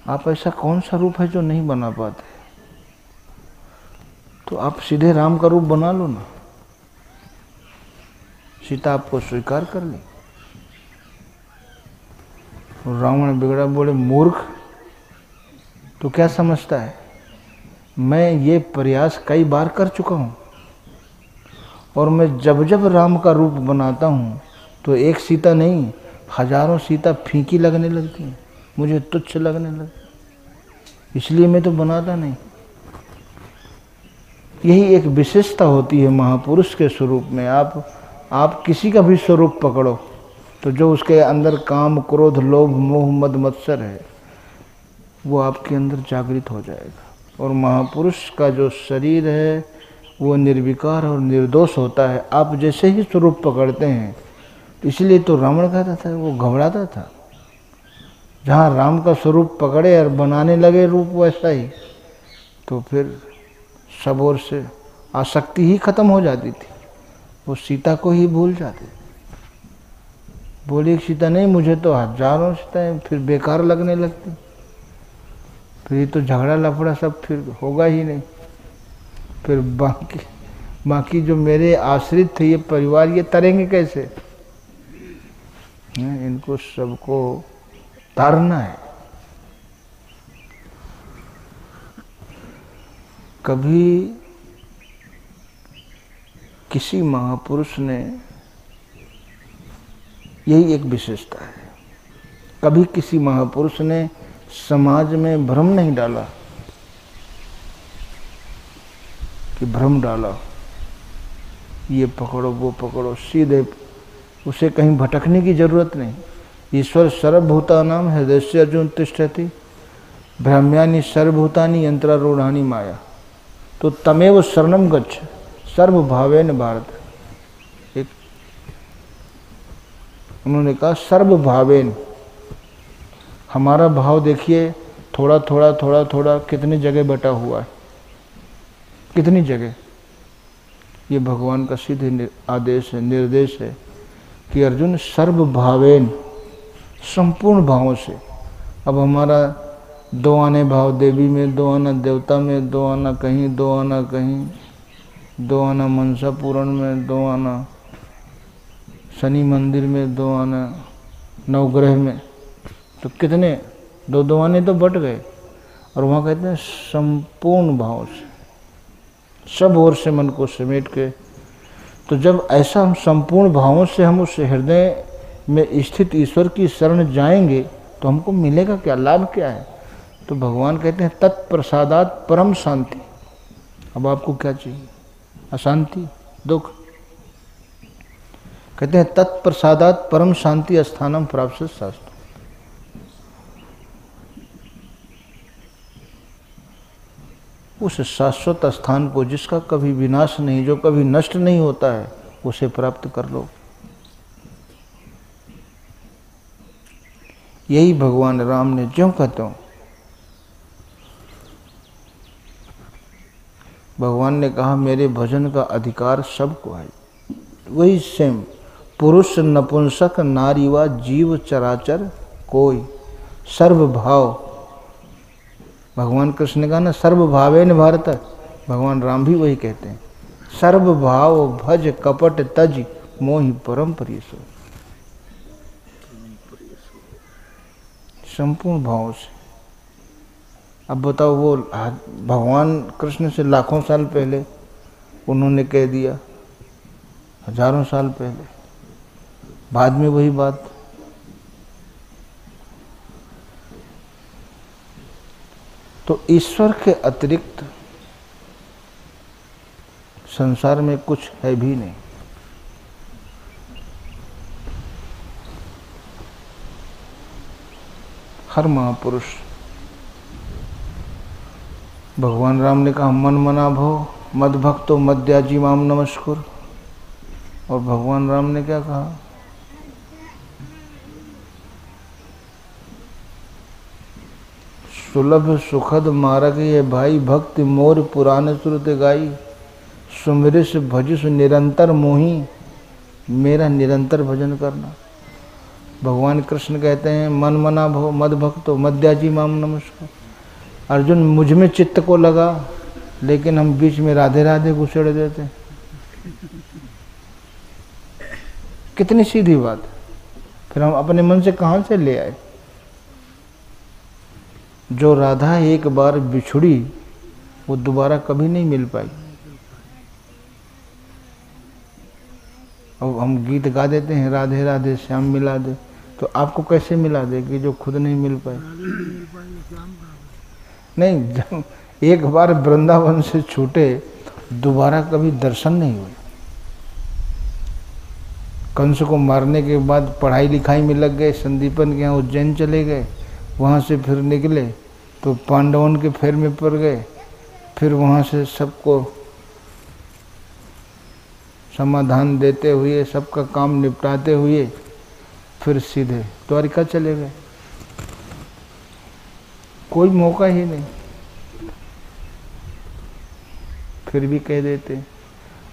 आप ऐसा कौन सा रूप है जो नहीं बना पाते? तो आप सीधे राम का रूप बना लो ना। सीता आपको स्वीकार कर ली। रावण बिगड़ा, बोले मूर्ख तो क्या समझता है, मैं ये प्रयास कई बार कर चुका हूँ और मैं जब जब राम का रूप बनाता हूँ तो एक सीता नहीं, हजारों सीता फीकी लगने लगती हैं, मुझे तुच्छ लगने लगती, इसलिए मैं तो बनाता नहीं। यही एक विशेषता होती है महापुरुष के स्वरूप में। आप किसी का भी स्वरूप पकड़ो तो जो उसके अंदर काम, क्रोध, लोभ, मोह, मद, मत्सर है, वो आपके अंदर जागृत हो जाएगा। और महापुरुष का जो शरीर है वो निर्विकार और निर्दोष होता है। आप जैसे ही स्वरूप पकड़ते हैं, इसलिए तो रावण कहता था, वो घबराता था। जहाँ राम का स्वरूप पकड़े और बनाने लगे रूप वैसा ही, तो फिर सब ओर से आसक्ति ही खत्म हो जाती थी, वो सीता को ही भूल जाते। बोली सीता नहीं, मुझे तो हजारों सीताएं फिर बेकार लगने लगती, फिर ये तो झगड़ा लफड़ा सब फिर होगा ही नहीं, फिर बाकी जो मेरे आश्रित थे ये परिवार ये तरेंगे कैसे? इनको सबको तारना है। कभी किसी महापुरुष ने, यही एक विशेषता है, कभी किसी महापुरुष ने समाज में भ्रम नहीं डाला कि भ्रम डाला, ये पकड़ो वो पकड़ो, सीधे उसे कहीं भटकने की जरूरत नहीं। ईश्वर सर्वभूतानां हृदयस्य अर्जुन तिष्ठति भ्रम्यानि सर्वभूतानि यंत्रारूढ़ानि माया, तो तमेव शरणं गच्छ सर्वभावेन भारत। एक उन्होंने कहा सर्वभावेन, हमारा भाव देखिए थोड़ा थोड़ा थोड़ा थोड़ा कितनी जगह बटा हुआ है, कितनी जगह। ये भगवान का सीधे आदेश है, निर्देश है कि अर्जुन सर्वभावेन, संपूर्ण भावों से। अब हमारा दो आने भाव, देवी में दो आना, देवता में दो आना, कहीं दो आना, कहीं दो आना, मनसा पूरण में दो आना, शनि मंदिर में दो आना, नवग्रह में, तो कितने दो दो आने तो बट गए। और वहाँ कहते हैं संपूर्ण भाव से, सब ओर से मन को समेट के। तो जब ऐसा हम संपूर्ण भावों से हम उस हृदय में स्थित ईश्वर की शरण जाएंगे तो हमको मिलेगा क्या, लाभ क्या है? तो भगवान कहते हैं तत्प्रसादात परम शांति। अब आपको क्या चाहिए? अशांति, दुख? कहते हैं तत्प्रसादात परम शांति स्थानम प्राप्त शास्त्र। उस शाश्वत स्थान को जिसका कभी विनाश नहीं, जो कभी नष्ट नहीं होता है, उसे प्राप्त कर लो। यही भगवान राम ने, क्यों कहता हूं, भगवान ने कहा मेरे भजन का अधिकार सबको है। वही सेम, पुरुष नपुंसक नारी व जीव चराचर कोई सर्वभाव। भगवान कृष्ण ने कहा ना सर्वभावेन भारत, भगवान राम भी वही कहते हैं, सर्वभाव भज कपट तज मोहि परम प्रियसो। संपूर्ण भाव से। अब बताओ, वो भगवान कृष्ण से लाखों साल पहले उन्होंने कह दिया, हजारों साल पहले, बाद में वही बात। तो ईश्वर के अतिरिक्त संसार में कुछ है भी नहीं। हर महापुरुष, भगवान राम ने कहा मन मना भो मद भक्तो मद्याजी माम नमस्कुर, और भगवान राम ने क्या कहा? सुलभ सुखद मार्ग ये भाई भक्ति मोर पुराण श्रुत गाई, सुमिरिस भजिस निरंतर मोही, मेरा निरंतर भजन करना। भगवान कृष्ण कहते हैं मन मना भो मद भक्तो मद्याजी माम नमस्कार। अर्जुन मुझ में चित्त को लगा, लेकिन हम बीच में राधे राधे घुसेड़ देते हैं। कितनी सीधी बात। फिर हम अपने मन से कहां से ले आए? जो राधा एक बार बिछुड़ी वो दोबारा कभी नहीं मिल पाई। अब हम गीत गा देते हैं राधे राधे श्याम मिला दे, तो आपको कैसे मिला दे कि जो खुद नहीं मिल पाए? नहीं, जब एक बार वृंदावन से छूटे दोबारा कभी दर्शन नहीं हुए। कंस को मारने के बाद पढ़ाई लिखाई में लग गए, संदीपन के यहाँ उज्जैन चले गए, वहाँ से फिर निकले तो पांडवन के फेर में पड़ गए, फिर वहाँ से सबको समाधान देते हुए, सबका काम निपटाते हुए फिर सीधे द्वारिका चले गए। कोई मौका ही नहीं। फिर भी कह देते हैं।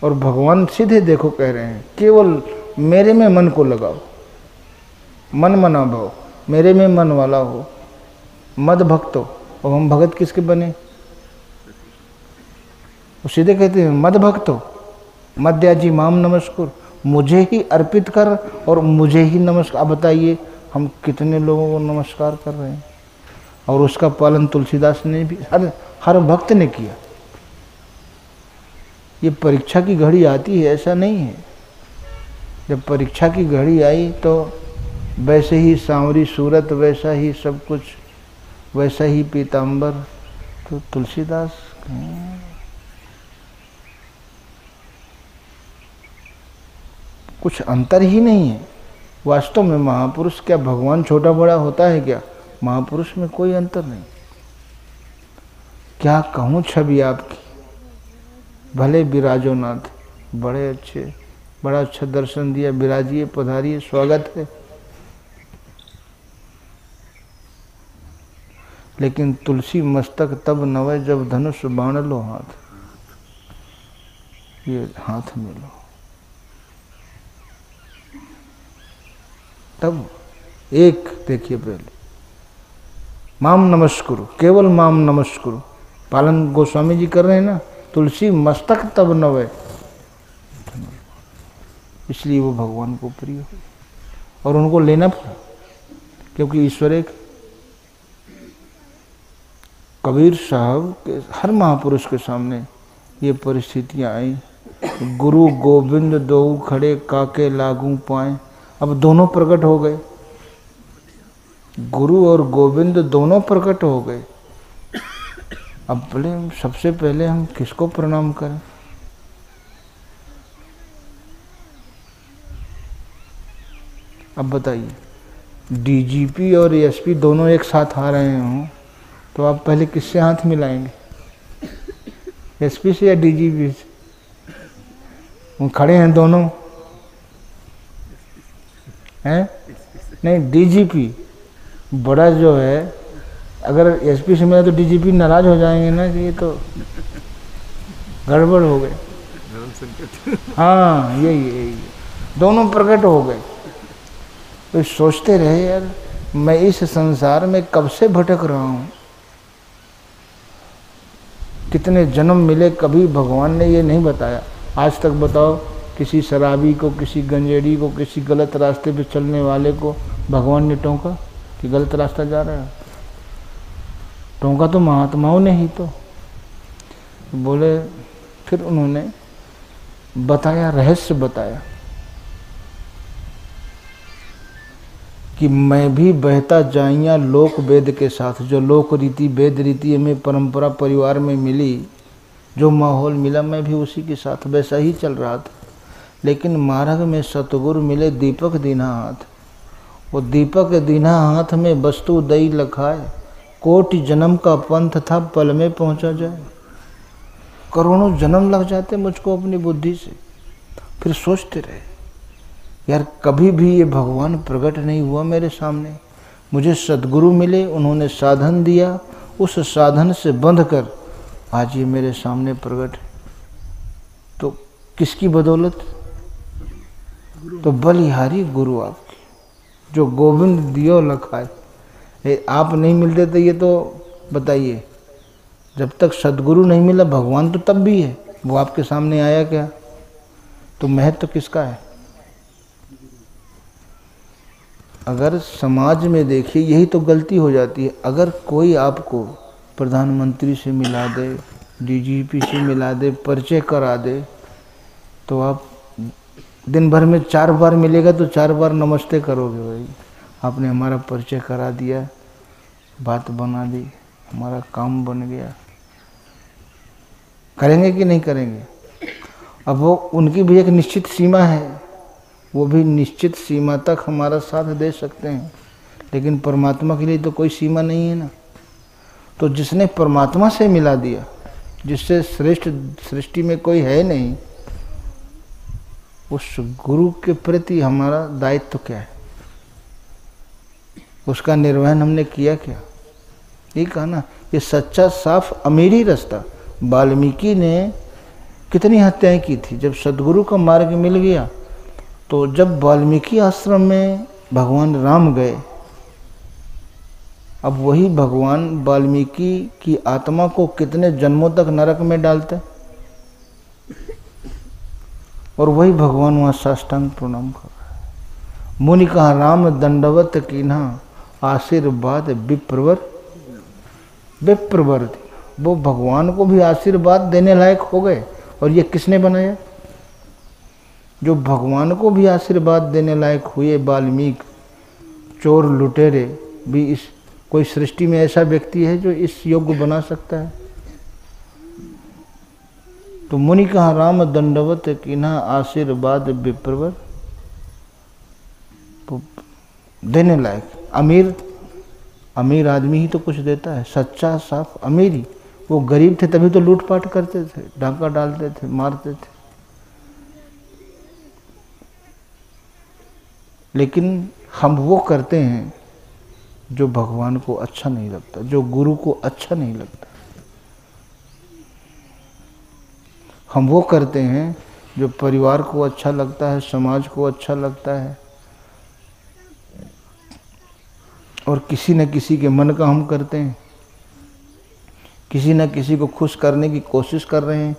और भगवान सीधे देखो कह रहे हैं, केवल मेरे में मन को लगाओ, मन मना भाव, मेरे में मन वाला हो, मद भक्त हो। और हम भगत किसके बने? वो सीधे कहते हैं मद भक्त हो, मद्याजी माम नमस्कुर, मुझे ही अर्पित कर और मुझे ही नमस्कार। अब बताइए हम कितने लोगों को नमस्कार कर रहे हैं, और उसका पालन तुलसीदास ने भी हर भक्त ने किया। ये परीक्षा की घड़ी आती है, ऐसा नहीं है। जब परीक्षा की घड़ी आई तो वैसे ही सांवरी सूरत, वैसा ही सब कुछ, वैसा ही पीताम्बर। तो तुलसीदास कुछ अंतर ही नहीं है। वास्तव में महापुरुष क्या भगवान छोटा बड़ा होता है क्या? महापुरुष में कोई अंतर नहीं। क्या कहूँ छवि आपकी, भले विराजो नाथ, बड़े अच्छे, बड़ा अच्छा दर्शन दिया, विराजिए, पधारिए, स्वागत है। लेकिन तुलसी मस्तक तब नवै जब धनुष बाण लो हाथ, ये हाथ में लो तब। एक देखिए पहले माम नमस्कुरु, केवल माम नमस्कुरु, पालन गोस्वामी जी कर रहे हैं ना। तुलसी मस्तक तब नवै, इसलिए वो भगवान को प्रिय हो और उनको लेना पड़ा, क्योंकि ईश्वर एक। कबीर साहब के हर महापुरुष के सामने ये परिस्थितियां आई। गुरु गोविंद दो खड़े काके लागू पाए, अब दोनों प्रकट हो गए, गुरु और गोविंद दोनों प्रकट हो गए। अब बोले सबसे पहले हम किसको प्रणाम करें? अब बताइए, डीजीपी और एसपी दोनों एक साथ आ रहे हों तो आप पहले किससे हाथ मिलाएंगे? एसपी से या डीजीपी से? वो खड़े हैं दोनों हैं, नहीं डीजीपी बड़ा जो है, अगर एसपी से मिला तो डीजीपी नाराज हो जाएंगे ना कि ये तो गड़बड़ हो गए। हाँ यही दोनों प्रकट हो गए। तो सोचते रहे यार, मैं इस संसार में कब से भटक रहा हूँ, कितने जन्म मिले, कभी भगवान ने ये नहीं बताया। आज तक बताओ किसी शराबी को, किसी गंजेड़ी को, किसी गलत रास्ते पे चलने वाले को भगवान ने टोका कि गलत रास्ता जा रहा है? टोका तो महात्माओं ने ही तो। बोले फिर उन्होंने बताया, रहस्य बताया कि मैं भी बहता जाइया लोक वेद के साथ। जो लोक रीति, वेद रीति हमें परंपरा परिवार में मिली, जो माहौल मिला, मैं भी उसी के साथ वैसा ही चल रहा था। लेकिन मार्ग में सतगुरु मिले दीपक दीना हाथ। वो दीपक दीना हाथ में वस्तु दई लखाए, कोटि जन्म का पंथ था पल में पहुंचा जाए। करोड़ों जन्म लग जाते मुझको अपनी बुद्धि से। फिर सोचते रहे यार, कभी भी ये भगवान प्रकट नहीं हुआ मेरे सामने। मुझे सद्गुरु मिले, उन्होंने साधन दिया, उस साधन से बंध कर आज ये मेरे सामने प्रकट है। तो किसकी बदौलत? तो बलिहारी गुरु आपकी, जो गोविंद दियो लखाए। आप नहीं मिलते तो ये तो बताइए, जब तक सद्गुरु नहीं मिला, भगवान तो तब भी है, वो आपके सामने आया क्या? तो महत्व तो किसका है? अगर समाज में देखिए, यही तो गलती हो जाती है। अगर कोई आपको प्रधानमंत्री से मिला दे, डीजीपी से मिला दे, परिचय करा दे, तो आप दिन भर में 4 बार मिलेगा तो 4 बार नमस्ते करोगे। भाई आपने हमारा परिचय करा दिया, बात बना दी, हमारा काम बन गया। करेंगे कि नहीं करेंगे? अब वो उनकी भी एक निश्चित सीमा है, वो भी निश्चित सीमा तक हमारा साथ दे सकते हैं, लेकिन परमात्मा के लिए तो कोई सीमा नहीं है ना। तो जिसने परमात्मा से मिला दिया, जिससे श्रेष्ठ सृष्टि में कोई है नहीं, उस गुरु के प्रति हमारा दायित्व क्या है? उसका निर्वहन हमने किया क्या? ये कहा ना, ये सच्चा साफ अमीरी रास्ता। वाल्मीकि ने कितनी हत्याएं की थी। जब सदगुरु का मार्ग मिल गया तो जब वाल्मीकि आश्रम में भगवान राम गए, अब वही भगवान वाल्मीकि की आत्मा को कितने जन्मों तक नरक में डालते, और वही भगवान वहाँ साष्टांग प्रणाम कर रहा है। मुनि कहा राम दंडवत कीन्हा आशीर्वाद विप्रवर विप्रवर। वो भगवान को भी आशीर्वाद देने लायक हो गए, और ये किसने बनाया? जो भगवान को भी आशीर्वाद देने लायक हुए वाल्मीकि चोर लुटेरे भी, इस कोई सृष्टि में ऐसा व्यक्ति है जो इस योग्य बना सकता है? तो मुनि कहा राम दंडवत कीन्हा आशीर्वाद विप्रवर, देने लायक। अमीर आदमी ही तो कुछ देता है, सच्चा साफ अमीर ही। वो गरीब थे तभी तो लूटपाट करते थे, डाका डालते थे, मारते थे। लेकिन हम वो करते हैं जो भगवान को अच्छा नहीं लगता, जो गुरु को अच्छा नहीं लगता। हम वो करते हैं जो परिवार को अच्छा लगता है, समाज को अच्छा लगता है, और किसी न किसी के मन का हम करते हैं, किसी न किसी को खुश करने की कोशिश कर रहे हैं।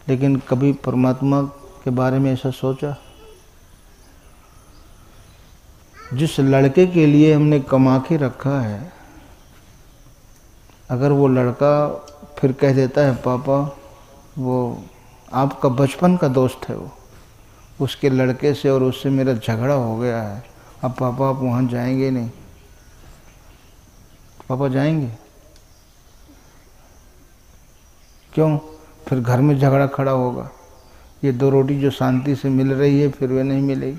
लेकिन कभी परमात्मा के बारे में ऐसा सोचा? जिस लड़के के लिए हमने कमा के रखा है, अगर वो लड़का फिर कह देता है पापा वो आपका बचपन का दोस्त है, वो उसके लड़के से और उससे मेरा झगड़ा हो गया है, अब पापा आप वहाँ जाएंगे नहीं? पापा जाएंगे क्यों? फिर घर में झगड़ा खड़ा होगा, ये दो रोटी जो शांति से मिल रही है फिर वे नहीं मिलेगी।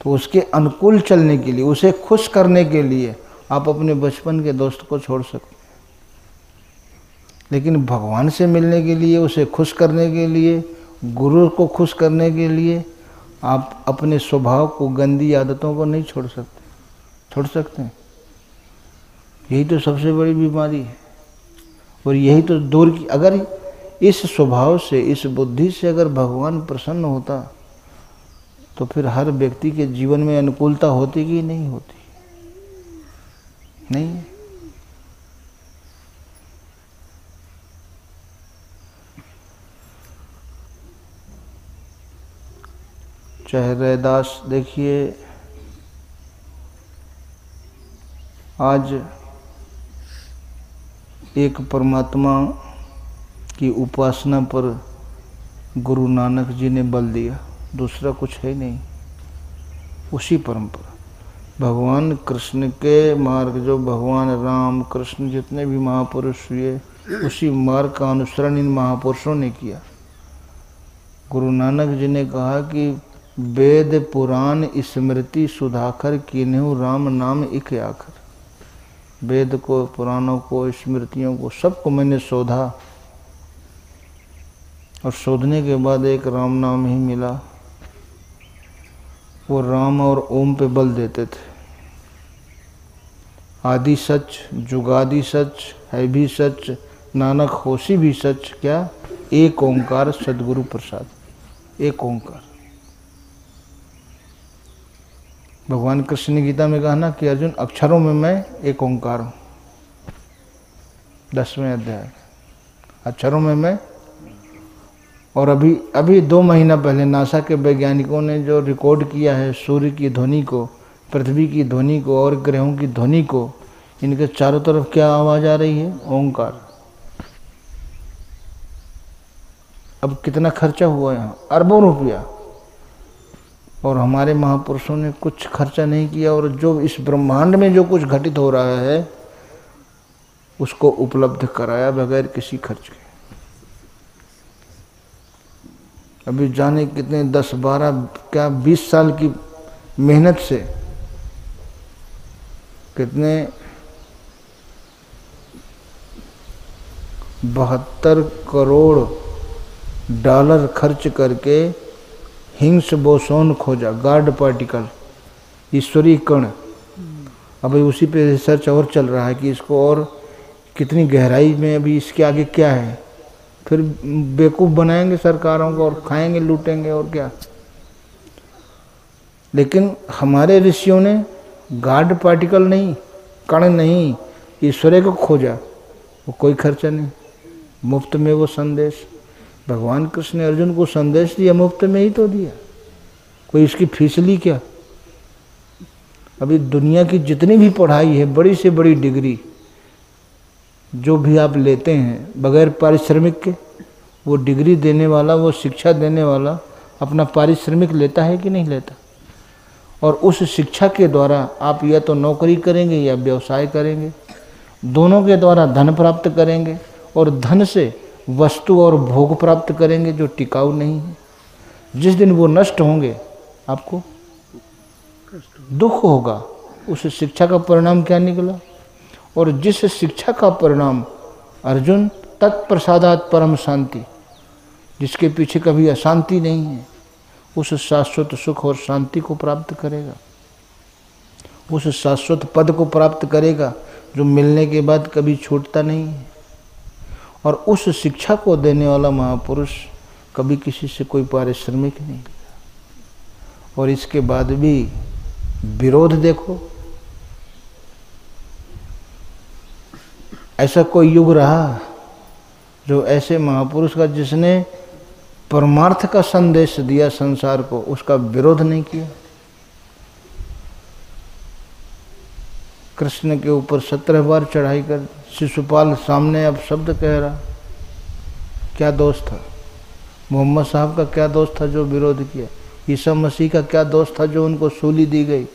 तो उसके अनुकूल चलने के लिए, उसे खुश करने के लिए आप अपने बचपन के दोस्त को छोड़ सकते हैं। लेकिन भगवान से मिलने के लिए, उसे खुश करने के लिए, गुरु को खुश करने के लिए आप अपने स्वभाव को, गंदी आदतों को नहीं छोड़ सकते। छोड़ सकते हैं? यही तो सबसे बड़ी बीमारी है, और यही तो दूर की। अगर इस स्वभाव से, इस बुद्धि से अगर भगवान प्रसन्न होता तो फिर हर व्यक्ति के जीवन में अनुकूलता होती कि नहीं होती? नहीं। चाहे रैदास देखिए, आज एक परमात्मा की उपासना पर गुरु नानक जी ने बल दिया, दूसरा कुछ है नहीं। उसी परंपरा, भगवान कृष्ण के मार्ग, जो भगवान राम कृष्ण जितने भी महापुरुष हुए, उसी मार्ग का अनुसरण इन महापुरुषों ने किया। गुरु नानक जी ने कहा कि वेद पुराण स्मृति सुधाकर कीन्हु राम नाम इक आखर। वेद को, पुराणों को, स्मृतियों को, सबको मैंने शोधा, और शोधने के बाद एक राम नाम ही मिला। वो राम और ओम पे बल देते थे। आदि सच, जुगादि सच, है भी सच, नानक होशी भी सच। क्या? एक ओंकार सदगुरु प्रसाद। एक ओंकार। भगवान कृष्ण ने गीता में कहा ना कि अर्जुन, अक्षरों में मैं एक ओंकार हूँ। 10वें अध्याय, अक्षरों में मैं। और अभी 2 महीना पहले नासा के वैज्ञानिकों ने जो रिकॉर्ड किया है सूर्य की ध्वनि को, पृथ्वी की ध्वनि को और ग्रहों की ध्वनि को, इनके चारों तरफ क्या आवाज़ आ रही है? ओंकार। अब कितना खर्चा हुआ यहाँ? अरबों रुपया। और हमारे महापुरुषों ने कुछ खर्चा नहीं किया, और जो इस ब्रह्मांड में जो कुछ घटित हो रहा है उसको उपलब्ध कराया बगैर किसी खर्च के। अभी जाने कितने 10, 12, क्या 20 साल की मेहनत से कितने 72 करोड़ डॉलर खर्च करके हिग्स बोसोन खोजा, गॉड पार्टिकल, ईश्वरीय कण। अभी उसी पे रिसर्च और चल रहा है कि इसको और कितनी गहराई में, अभी इसके आगे क्या है। फिर बेवकूफ़ बनाएंगे सरकारों को और खाएंगे लूटेंगे और क्या। लेकिन हमारे ऋषियों ने गॉड पार्टिकल नहीं, कण नहीं, ईश्वर को खोजा, वो कोई खर्चा नहीं, मुफ्त में वो संदेश। भगवान कृष्ण ने अर्जुन को संदेश दिया, मुफ्त में ही तो दिया, कोई इसकी फीस ली क्या। अभी दुनिया की जितनी भी पढ़ाई है, बड़ी से बड़ी डिग्री जो भी आप लेते हैं बगैर पारिश्रमिक के, वो डिग्री देने वाला, वो शिक्षा देने वाला अपना पारिश्रमिक लेता है कि नहीं लेता। और उस शिक्षा के द्वारा आप या तो नौकरी करेंगे या व्यवसाय करेंगे, दोनों के द्वारा धन प्राप्त करेंगे और धन से वस्तु और भोग प्राप्त करेंगे जो टिकाऊ नहीं है। जिस दिन वो नष्ट होंगे आपको दुख होगा। उस शिक्षा का परिणाम क्या निकला। और जिस शिक्षा का परिणाम अर्जुन तत्प्रसादात परम शांति, जिसके पीछे कभी अशांति नहीं है, उस शाश्वत सुख और शांति को प्राप्त करेगा, उस शाश्वत पद को प्राप्त करेगा जो मिलने के बाद कभी छूटता नहीं है। और उस शिक्षा को देने वाला महापुरुष कभी किसी से कोई पारिश्रमिक नहीं लिया। और इसके बाद भी विरोध देखो, ऐसा कोई युग रहा जो ऐसे महापुरुष का, जिसने परमार्थ का संदेश दिया संसार को, उसका विरोध नहीं किया। कृष्ण के ऊपर 17 बार चढ़ाई कर, शिशुपाल सामने अब शब्द कह रहा, क्या दोष था। मोहम्मद साहब का क्या दोष था जो विरोध किया। ईसा मसीह का क्या दोष था जो उनको सूली दी गई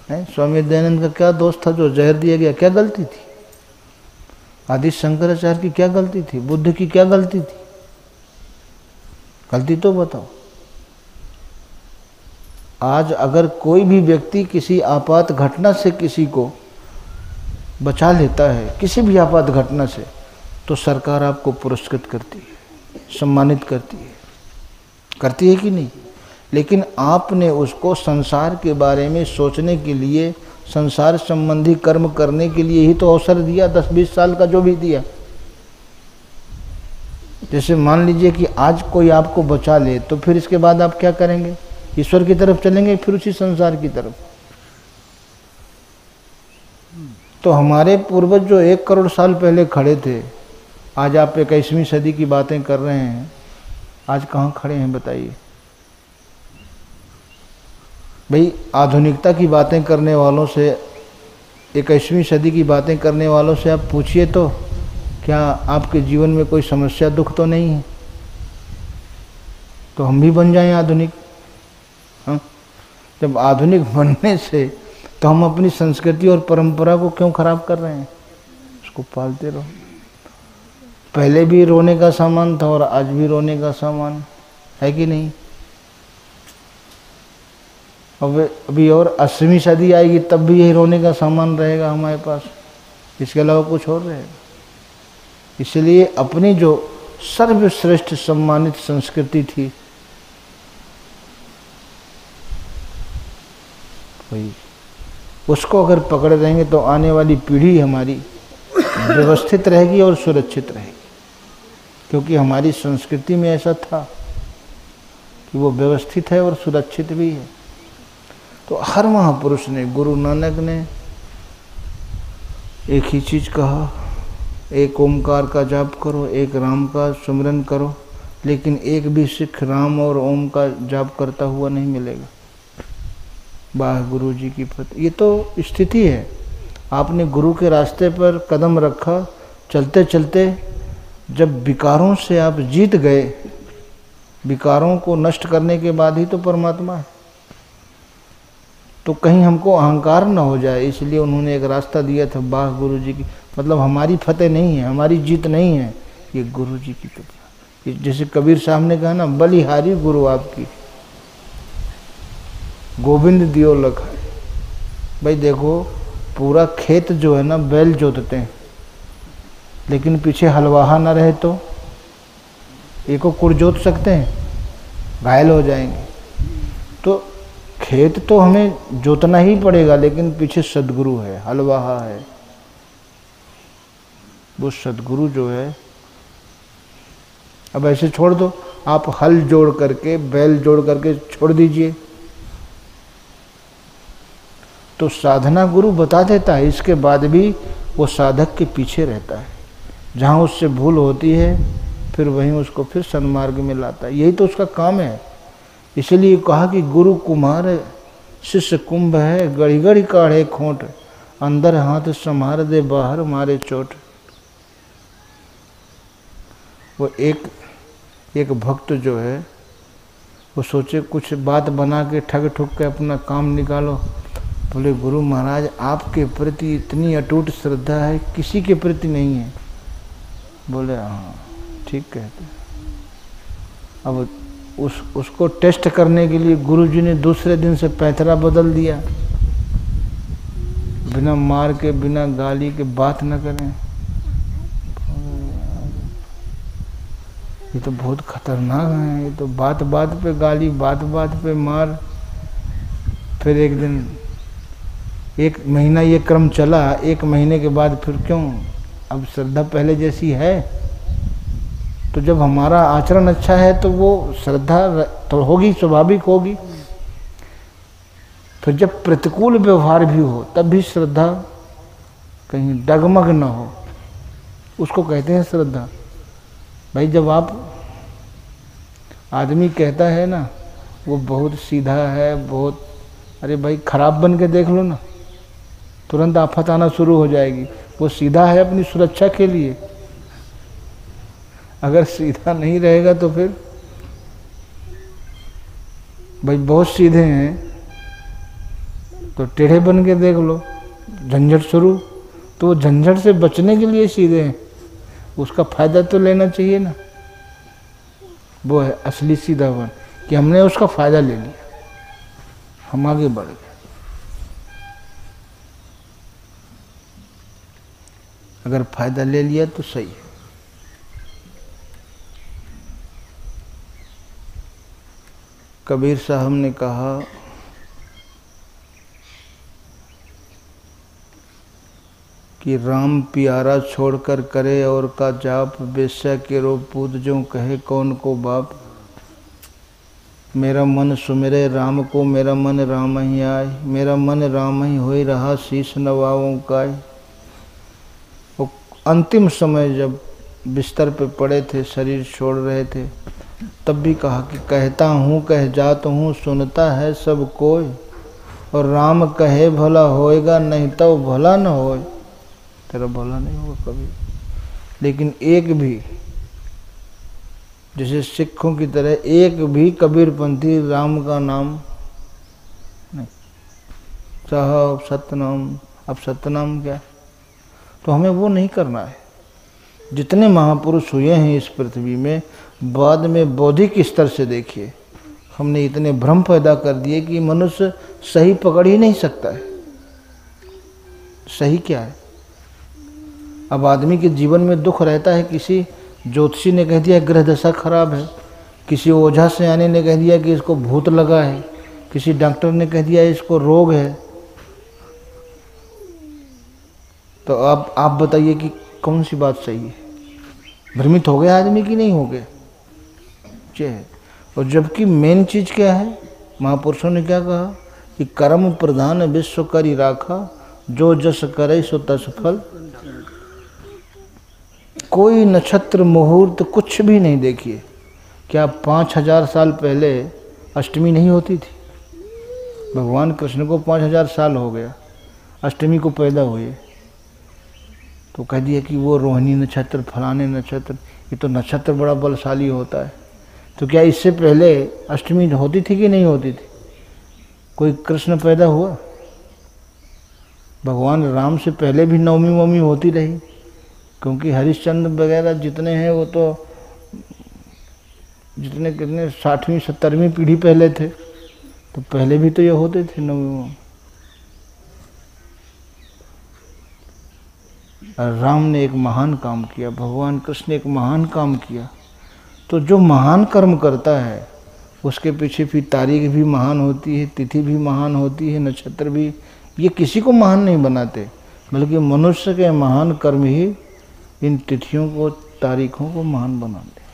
है। स्वामी दयानंद का क्या दोष था जो जहर दिया गया, क्या गलती थी। आदि शंकराचार्य की क्या गलती थी, बुद्ध की क्या गलती थी, गलती तो बताओ। आज अगर कोई भी व्यक्ति किसी आपात घटना से किसी को बचा लेता है, किसी भी आपात घटना से, तो सरकार आपको पुरस्कृत करती है, सम्मानित करती है कि नहीं। लेकिन आपने उसको संसार के बारे में सोचने के लिए, संसार संबंधी कर्म करने के लिए ही तो अवसर दिया, 10-20 साल का जो भी दिया। जैसे मान लीजिए कि आज कोई आपको बचा ले, तो फिर इसके बाद आप क्या करेंगे, ईश्वर की तरफ चलेंगे, फिर उसी संसार की तरफ। तो हमारे पूर्वज जो 1 करोड़ साल पहले खड़े थे, आज आप 21वीं सदी की बातें कर रहे हैं, आज कहाँ खड़े हैं बताइए। भाई आधुनिकता की बातें करने वालों से, 21वीं सदी की बातें करने वालों से आप पूछिए तो क्या आपके जीवन में कोई समस्या दुख तो नहीं है। तो हम भी बन जाएं आधुनिक। हाँ, जब आधुनिक बनने से तो हम अपनी संस्कृति और परंपरा को क्यों खराब कर रहे हैं, उसको पालते रहो। पहले भी रोने का सामान था और आज भी रोने का सामान है कि नहीं। अब अभी और 80वीं सदी आएगी तब भी यही रोने का सामान रहेगा हमारे पास, इसके अलावा कुछ और रहेगा। इसलिए अपनी जो सर्वश्रेष्ठ सम्मानित संस्कृति थी, वही उसको अगर पकड़े रहेंगे तो आने वाली पीढ़ी हमारी व्यवस्थित रहेगी और सुरक्षित रहेगी। क्योंकि हमारी संस्कृति में ऐसा था कि वो व्यवस्थित है और सुरक्षित भी है। तो हर महापुरुष ने, गुरु नानक ने एक ही चीज़ कहा, एक ओमकार का जाप करो, एक राम का सुमिरन करो, लेकिन एक भी सिख राम और ओम का जाप करता हुआ नहीं मिलेगा। वाह गुरु जी की फतेह। ये तो स्थिति है। आपने गुरु के रास्ते पर कदम रखा, चलते चलते जब विकारों से आप जीत गए, विकारों को नष्ट करने के बाद ही तो परमात्मा है। तो कहीं हमको अहंकार न हो जाए, इसलिए उन्होंने एक रास्ता दिया था। वाह गुरु जी की, मतलब हमारी फतेह नहीं है, हमारी जीत नहीं है, ये गुरु जी की फतेह। जैसे कबीर साहब ने कहा ना, बलिहारी गुरु आपकी, गोविंद दियो लखाए। भाई देखो, पूरा खेत जो है ना बैल जोतते हैं, लेकिन पीछे हलवाहा ना रहे तो एको कुड़ जोत सकते हैं, घायल हो जाएंगे। तो खेत तो हमें जोतना ही पड़ेगा, लेकिन पीछे सदगुरु है, हलवाहा है। वो सदगुरु जो है अब ऐसे छोड़ दो, आप हल जोड़ करके, बैल जोड़ करके छोड़ दीजिए, तो साधना गुरु बता देता है, इसके बाद भी वो साधक के पीछे रहता है। जहाँ उससे भूल होती है फिर वहीं उसको फिर सन्मार्ग में लाता है, यही तो उसका काम है। इसलिए कहा कि गुरु कुम्हार शिष्य कुंभ है, गड़ी गड़ी काढ़े खोट, अंदर हाथ संभार दे बाहर मारे चोट। वो एक भक्त जो है वो सोचे कुछ बात बना के ठग ठुक के अपना काम निकालो। बोले गुरु महाराज आपके प्रति इतनी अटूट श्रद्धा है, किसी के प्रति नहीं है। बोले हाँ ठीक कहते। अब उसको टेस्ट करने के लिए गुरुजी ने दूसरे दिन से पैंतरा बदल दिया, बिना मार के बिना गाली के बात न करें। ये तो बहुत खतरनाक है, ये तो बात बात पे गाली, बात बात पे मार। फिर एक दिन, एक महीना ये क्रम चला, एक महीने के बाद फिर क्यों, अब श्रद्धा पहले जैसी है, तो जब हमारा आचरण अच्छा है तो वो श्रद्धा तो होगी, स्वाभाविक होगी। फिर जब प्रतिकूल व्यवहार भी हो तब भी श्रद्धा कहीं डगमग न हो, उसको कहते हैं श्रद्धा। भाई जब आप आदमी कहता है ना वो बहुत सीधा है, बहुत, अरे भाई खराब बन के देख लो ना, तुरंत आफत आना शुरू हो जाएगी। वो सीधा है अपनी सुरक्षा के लिए, अगर सीधा नहीं रहेगा तो फिर भाई बहुत सीधे हैं तो टेढ़े बन के देख लो, झंझट शुरू। तो वो झंझट से बचने के लिए सीधे हैं, उसका फायदा तो लेना चाहिए ना। वो है असली सीधापन कि हमने उसका फायदा ले लिया, हम आगे बढ़ गए। अगर फायदा ले लिया तो सही है। कबीर साहब ने कहा कि राम प्यारा छोड़कर करे और का जाप, बेश्या के रो पूत जो कहे कौन को बाप। मेरा मन सुमिरे राम को, मेरा मन राम ही आए, मेरा मन राम ही होई रहा, शीश नवाओं का। वो अंतिम समय जब बिस्तर पे पड़े थे, शरीर छोड़ रहे थे, तब भी कहा कि कहता हूँ कह जात हूँ, सुनता है सब कोई, और राम कहे भला होएगा, नहीं तो भला न होए। तेरा भला नहीं होगा कभी। लेकिन एक भी, जैसे सिखों की तरह एक भी कबीरपंथी राम का नाम नहीं, साहब सतनाम, अब सतनाम क्या, तो हमें वो नहीं करना है। जितने महापुरुष हुए हैं इस पृथ्वी में, बाद में बौद्धिक स्तर से देखिए, हमने इतने भ्रम पैदा कर दिए कि मनुष्य सही पकड़ ही नहीं सकता है। सही क्या है? अब आदमी के जीवन में दुख रहता है, किसी ज्योतिषी ने कह दिया ग्रह दशा खराब है, किसी ओझा से आने ने कह दिया कि इसको भूत लगा है, किसी डॉक्टर ने कह दिया इसको रोग है। तो अब आप बताइए कि कौन सी बात सही है? भ्रमित हो गया आदमी कि नहीं हो गया? और जबकि मेन चीज क्या है, महापुरुषों ने क्या कहा कि कर्म प्रधान विश्व करी राखा, जो जस करे सो तस फल। कोई नक्षत्र मुहूर्त कुछ भी नहीं देखिए। क्या 5000 साल पहले अष्टमी नहीं होती थी? भगवान कृष्ण को 5000 साल हो गया अष्टमी को पैदा हुए, तो कह दिया कि वो रोहिणी नक्षत्र, फलाने नक्षत्र, ये तो नक्षत्र बड़ा बलशाली होता है। तो क्या इससे पहले अष्टमी होती थी कि नहीं होती थी? कोई कृष्ण पैदा हुआ? भगवान राम से पहले भी नवमी वमी होती रही, क्योंकि हरिश्चंद्र वगैरह जितने हैं वो तो जितने कितने 60वीं 70वीं पीढ़ी पहले थे, तो पहले भी तो ये होते थे नवमी वमी। राम ने एक महान काम किया, भगवान कृष्ण ने एक महान काम किया। तो जो महान कर्म करता है उसके पीछे फिर तारीख भी महान होती है, तिथि भी महान होती है, नक्षत्र भी। ये किसी को महान नहीं बनाते, बल्कि मनुष्य के महान कर्म ही इन तिथियों को, तारीखों को महान बनाते हैं।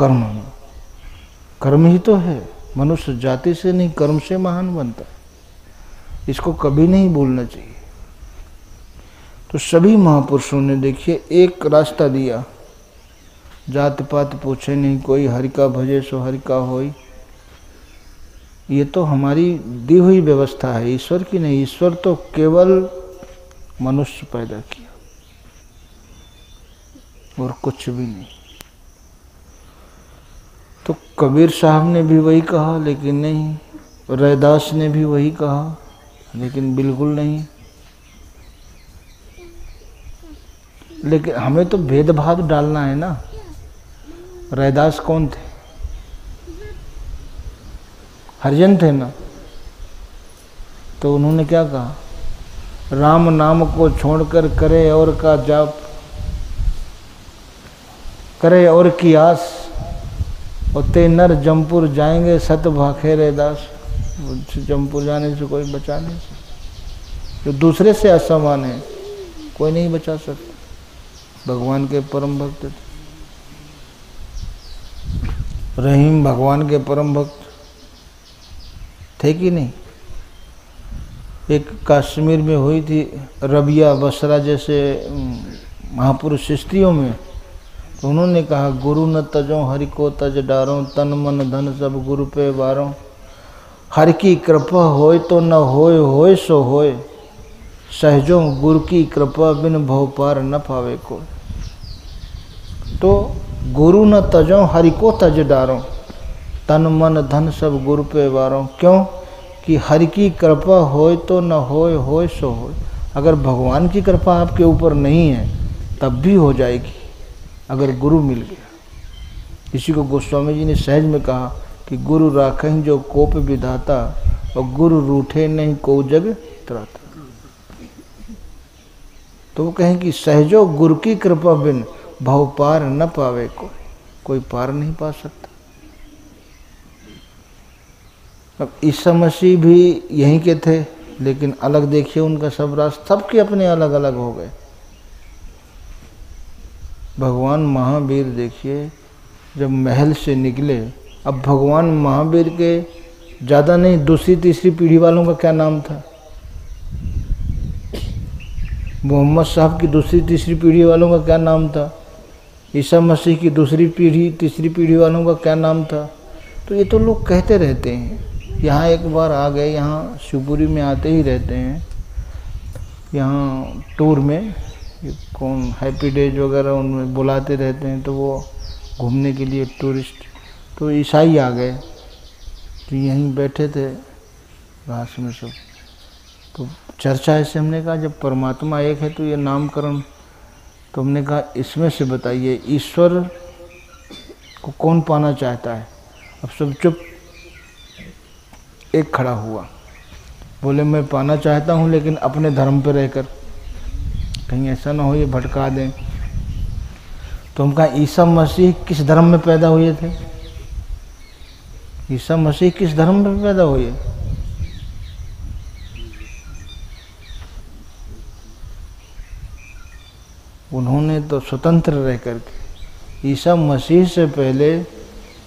कर्म में। कर्म ही तो है, मनुष्य जाति से नहीं कर्म से महान बनता है। इसको कभी नहीं भूलना चाहिए। तो सभी महापुरुषों ने देखिए एक रास्ता दिया, जात पात पूछे नहीं कोई, हरि का भजे सो हरि का होई। ये तो हमारी दी हुई व्यवस्था है, ईश्वर की नहीं। ईश्वर तो केवल मनुष्य पैदा किया और कुछ भी नहीं। तो कबीर साहब ने भी वही कहा लेकिन नहीं, रैदास ने भी वही कहा लेकिन बिल्कुल नहीं। लेकिन हमें तो भेदभाव डालना है ना। रैदास कौन थे? हरिजन थे ना। तो उन्होंने क्या कहा, राम नाम को छोड़कर करे और का जाप, करे और की आस, और ते नर जमपुर जाएंगे सत भाखे रैदास। जमपुर जाने से कोई बचा नहीं सकता। जो दूसरे से असमान है कोई नहीं बचा सकता। भगवान के परम भक्त थे, रहीम भगवान के परम भक्त थे कि नहीं। एक कश्मीर में हुई थी रबिया बसरा जैसे महापुरुष स्त्रियों में, तो उन्होंने कहा गुरु न तजो हरि को तज डारो, तन मन धन सब गुरु पे वारो। हरि की कृपा होय तो न होय, होय सो होय, सहजो गुरु की कृपा बिन भव पार न पावे को। तो गुरु न तजो हरि को तज डारो, तन मन धन सब गुरु पे वारो। क्यों? कि हरि की कृपा होय तो न होय, होय सो होय। अगर भगवान की कृपा आपके ऊपर नहीं है तब भी हो जाएगी अगर गुरु मिल गया। इसी को गोस्वामी जी ने सहज में कहा कि गुरु राखहीं जो कोप विधाता, और गुरु रूठे नहीं को जग त्राता। तो वो कहें कि सहजो गुरु की कृपा बिन भव पार न पावे कोई पार नहीं पा सकता। अब ईसा मसीह भी यहीं के थे, लेकिन अलग देखिए उनका सब रास्ता, सबके अपने अलग अलग हो गए। भगवान महावीर देखिए जब महल से निकले, अब भगवान महावीर के ज़्यादा नहीं दूसरी तीसरी पीढ़ी वालों का क्या नाम था? मोहम्मद साहब की दूसरी तीसरी पीढ़ी वालों का क्या नाम था? ईसा मसीह की दूसरी पीढ़ी तीसरी पीढ़ी वालों का क्या नाम था? तो ये तो लोग कहते रहते हैं। यहाँ एक बार आ गए, यहाँ शिवपुरी में आते ही रहते हैं, यहाँ टूर में कौन हैप्पी डेज वगैरह उनमें बुलाते रहते हैं, तो वो घूमने के लिए टूरिस्ट। तो ईसाई आ गए, तो यहीं बैठे थे घास में सब। तो चर्चा ऐसे हमने कहा जब परमात्मा एक है तो ये नामकरण, तो हमने कहा इसमें से बताइए ईश्वर को कौन पाना चाहता है? अब सब चुप। एक खड़ा हुआ, बोले मैं पाना चाहता हूँ लेकिन अपने धर्म पे रहकर, कहीं ऐसा ना हो ये भटका दें। तो हम कहा ईसा मसीह किस धर्म में पैदा हुए थे? ईसा मसीह किस धर्म में पैदा हुए? उन्होंने तो स्वतंत्र रह करके, ईसा मसीह से पहले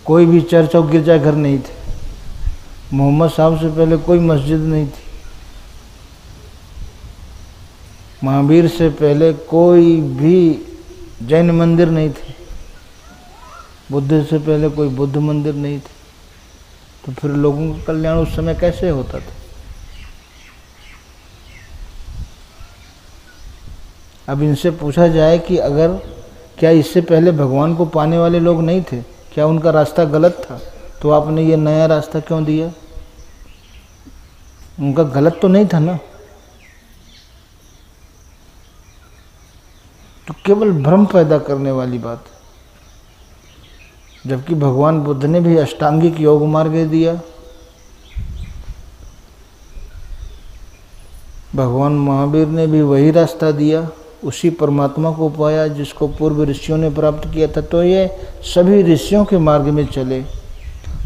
कोई भी चर्च और गिरजाघर नहीं थे, मोहम्मद साहब से पहले कोई मस्जिद नहीं थी, महावीर से पहले कोई भी जैन मंदिर नहीं थे, बुद्ध से पहले कोई बुद्ध मंदिर नहीं थे। तो फिर लोगों का कल्याण उस समय कैसे होता था? अब इनसे पूछा जाए कि अगर क्या इससे पहले भगवान को पाने वाले लोग नहीं थे, क्या उनका रास्ता गलत था, तो आपने ये नया रास्ता क्यों दिया? उनका गलत तो नहीं था ना। तो केवल भ्रम पैदा करने वाली बात। जबकि भगवान बुद्ध ने भी अष्टांगिक योग मार्ग दिया, भगवान महावीर ने भी वही रास्ता दिया, उसी परमात्मा को पाया जिसको पूर्व ऋषियों ने प्राप्त किया था। तो ये सभी ऋषियों के मार्ग में चले,